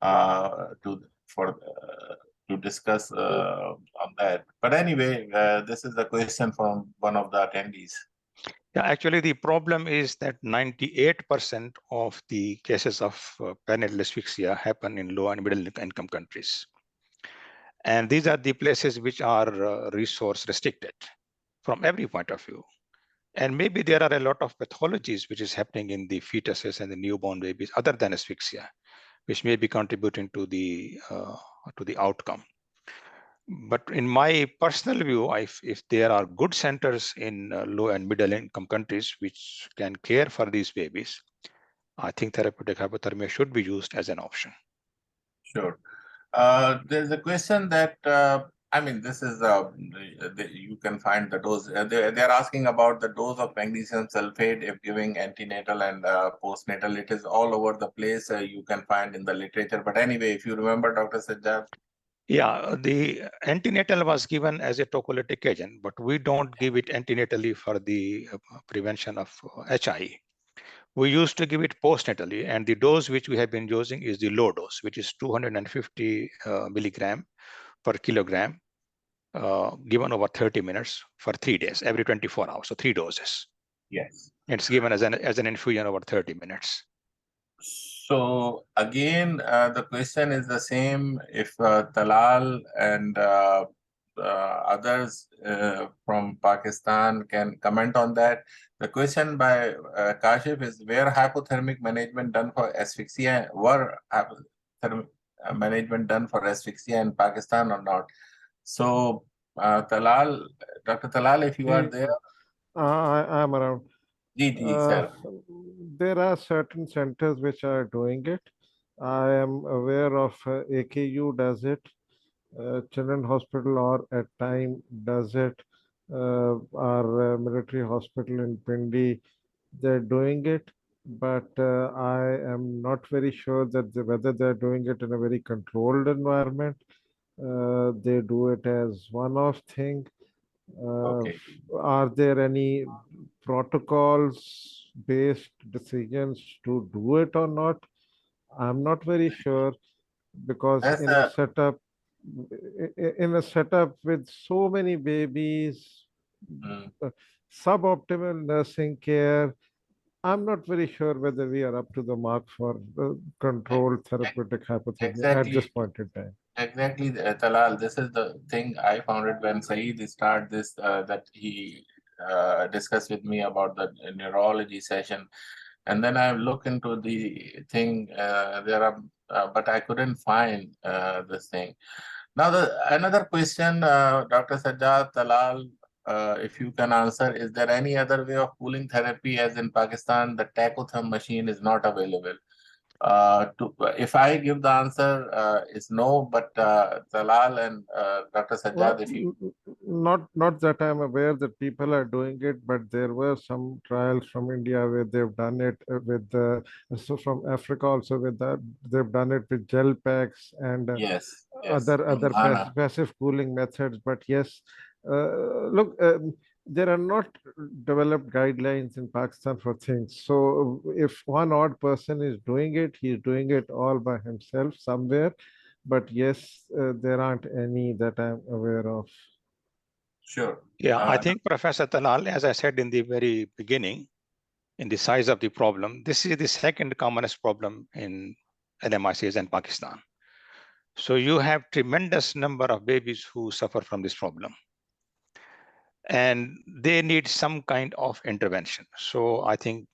to discuss on that. But anyway, this is a question from one of the attendees. Yeah, actually, the problem is that 98% of the cases of perinatal asphyxia happen in low and middle income countries. And these are the places which are resource restricted from every point of view. And maybe there are a lot of pathologies which is happening in the fetuses and the newborn babies other than asphyxia, which may be contributing to the outcome. But in my personal view, if there are good centers in low and middle income countries which can care for these babies, I think therapeutic hypothermia should be used as an option. Sure. There's a question that, this is, you can find the dose. They're asking about the dose of magnesium sulfate if giving antenatal and postnatal. It is all over the place. You can find in the literature. But anyway, if you remember, Dr. Sajjad. Yeah, the antenatal was given as a tocolytic agent, but we don't give it antenatally for the prevention of HI. We used to give it postnatally, and the dose which we have been using is the low dose, which is 250 milligram per kilogram, given over 30 minutes for 3 days, every 24 hours, so 3 doses. Yes. It's given as an infusion over 30 minutes. So again, the question is the same. If Talal and others from Pakistan can comment on that. The question by Kashif is, where hypothermic management done for asphyxia, were hypothermic management done for asphyxia in Pakistan or not? So Talal, Dr. Talal, if you are there. I am around. Sir. There are certain centers which are doing it. I am aware of AKU does it, Children's Hospital or at time does it, our military hospital in Pindi, they're doing it, but I am not very sure that whether they're doing it in a very controlled environment. They do it as one-off thing. Okay. Are there any protocols based decisions to do it or not? I'm not very sure, because in a setup with so many babies, suboptimal nursing care, I'm not very sure whether we are up to the mark for controlled therapeutic hypothermia at this point in time. Exactly, Talal. This is the thing I found it when Saeed started this, that he discussed with me about the neurology session. And then I look into the thing, but I couldn't find this thing. Now, another question, Dr. Sajjad, Talal, if you can answer, is there any other way of cooling therapy, as in Pakistan, the tacotherm machine is not available? If I give the answer is no, but Talal and Dr. Sajjad, if you... Not that I'm aware that people are doing it, but there were some trials from India where they've done it with so from Africa also with that they've done it with gel packs and other passive cooling methods. But yes, look, there are not developed guidelines in Pakistan for things. So if one odd person is doing it, he's doing it all by himself somewhere. But yes, there aren't any that I'm aware of. Sure. Yeah, I think Professor Talal, as I said in the very beginning, in the size of the problem, this is the second commonest problem in LMICs in Pakistan. So you have tremendous number of babies who suffer from this problem. And they need some kind of intervention. So I think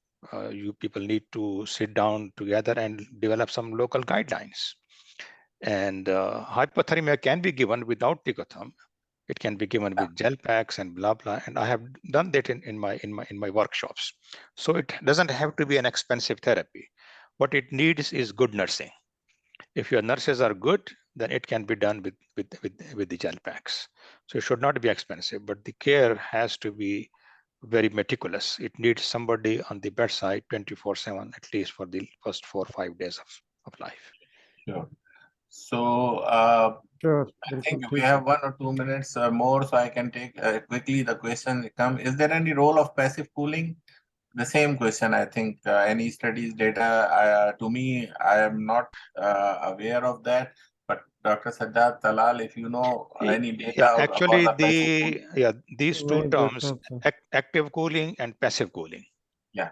you people need to sit down together and develop some local guidelines. And hypothermia can be given without ticotherm. It can be given with gel packs and blah blah. And I have done that in my workshops. So it doesn't have to be an expensive therapy. What it needs is good nursing. If your nurses are good, then it can be done with the gel packs. So it should not be expensive, but the care has to be very meticulous. It needs somebody on the bedside 24/7, at least for the first 4 or 5 days of life. Sure. So Sure. I think we have 1 or 2 minutes more, so I can take quickly the question come. Is there any role of passive cooling? The same question, I think. Any studies, data? To me, I am not aware of that. But Dr. Sajjad, Talal, if you know any data Yeah, about actually, the passive cooling. these two terms, active cooling and passive cooling. Yeah.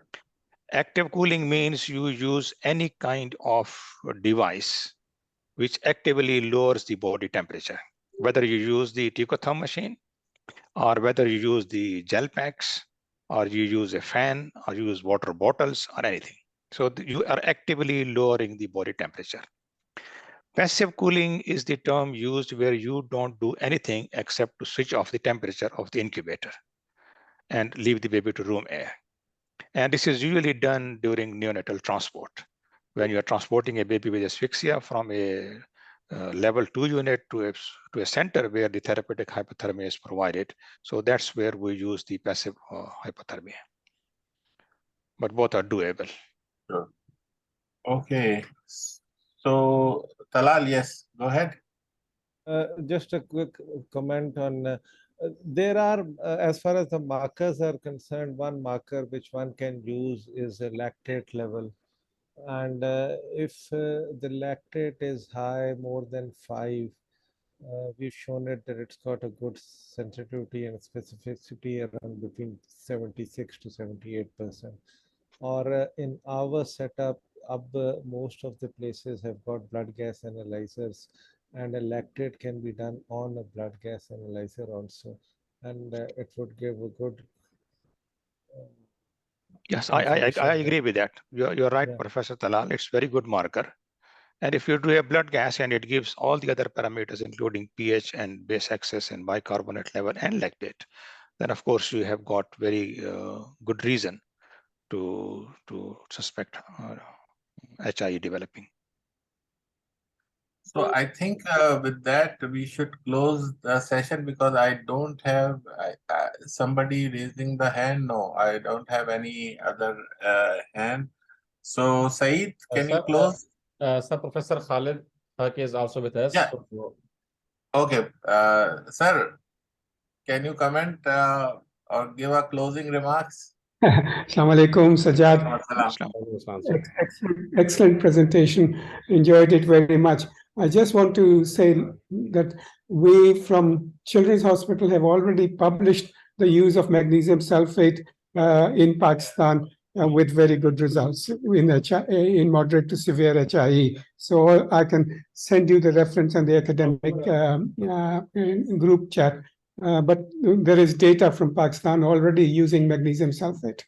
Active cooling means you use any kind of device which actively lowers the body temperature, whether you use the Ticotherm machine or whether you use the gel packs or you use a fan or you use water bottles or anything. So you are actively lowering the body temperature. Passive cooling is the term used where you don't do anything except to switch off the temperature of the incubator and leave the baby to room air. And this is usually done during neonatal transport, when you are transporting a baby with asphyxia from a level 2 unit to a center where the therapeutic hypothermia is provided. So that's where we use the passive hypothermia. But both are doable. Sure. Okay. So, Talal, yes, go ahead. Just a quick comment on there are, as far as the markers are concerned, one marker which one can use is a lactate level. And if the lactate is high, more than 5, we've shown it that it's got a good sensitivity and specificity around between 76 to 78%. Or in our setup, most of the places have got blood gas analyzers, and a lactate can be done on a blood gas analyzer also, and it would give a good. Yes, I agree with that. You're right, Professor Talal. It's very good marker. And if you do a blood gas and it gives all the other parameters, including pH and base excess and bicarbonate level and lactate, then of course you have got very good reason to suspect HIE developing. So I think with that we should close the session because I don't have somebody raising the hand. No, I don't have any other hand. So Saeed, can you close? Sir, Professor Khalid is also with us. Yeah. Okay, sir, can you comment or give a closing remarks? Assalamu alaikum, Sajjad. Excellent presentation. Enjoyed it very much. I just want to say that we from Children's Hospital have already published the use of magnesium sulfate in Pakistan with very good results in moderate to severe HIE. So I can send you the reference and the academic group chat. But there is data from Pakistan already using magnesium sulfate.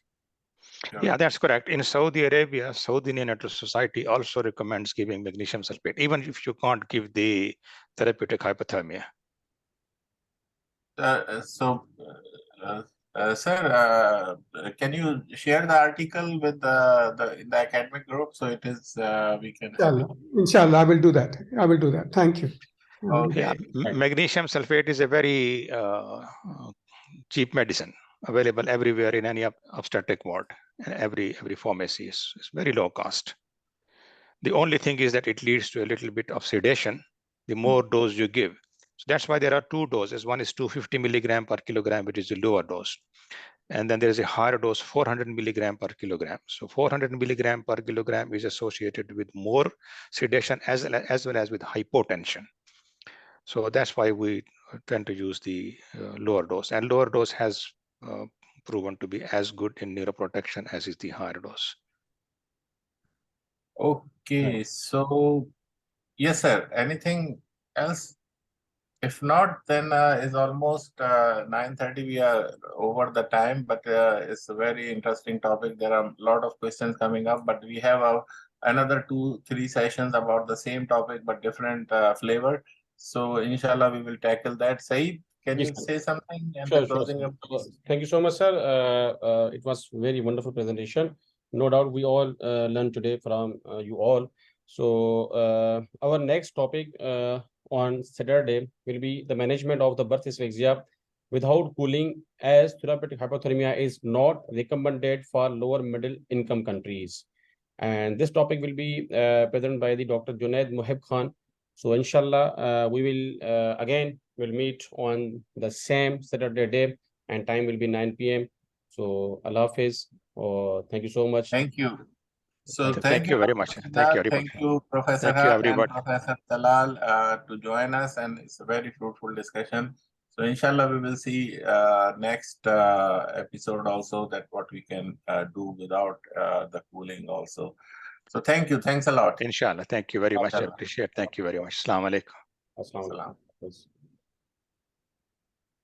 Yeah, that's correct. In Saudi Arabia, Saudi Neonatal Society also recommends giving magnesium sulfate, even if you can't give the therapeutic hypothermia. Sir, can you share the article with the academic group so it is we can. Inshallah, I will do that. I will do that. Thank you. Okay. Yeah, magnesium sulfate is a very cheap medicine available everywhere in any obstetric ward, and every pharmacy is very low cost. The only thing is that it leads to a little bit of sedation the more dose you give. So that's why there are two doses. One is 250 milligram per kilogram, which is the lower dose. And then there is a higher dose, 400 milligram per kilogram. So 400 milligram per kilogram is associated with more sedation as well as with hypotension. So that's why we tend to use the lower dose. And lower dose has proven to be as good in neuroprotection as is the higher dose. Okay, so yes, sir. Anything else? If not, then it's almost 9:30. We are over the time, but it's a very interesting topic. There are a lot of questions coming up, but we have another 2-3 sessions about the same topic but different flavor. So inshallah, we will tackle that. Saeed, can you say something? And Sure. Thank you so much, sir. It was very wonderful presentation. No doubt we all learned today from you all. So our next topic on Saturday will be the management of the birth asphyxia without cooling, as therapeutic hypothermia is not recommended for lower middle income countries. And this topic will be presented by the Dr. Junaid Mohib Khan. So inshallah, we will again will meet on the same Saturday day, and time will be 9 p.m. So Allah Hafiz. Thank you so much. Thank you. So Thank you very much. Thank you, everybody. Thank you, Professor Thank you, Haq and everybody. Professor Talal, to join us, and it's a very fruitful discussion. So inshallah, we will see next episode also that what we can do without the cooling also. So thank you. Thanks a lot. Inshallah. Thank you very much. I Inshallah. appreciate. Thank you very much. Assalamu alaikum. Assalamu Salam. alaikum.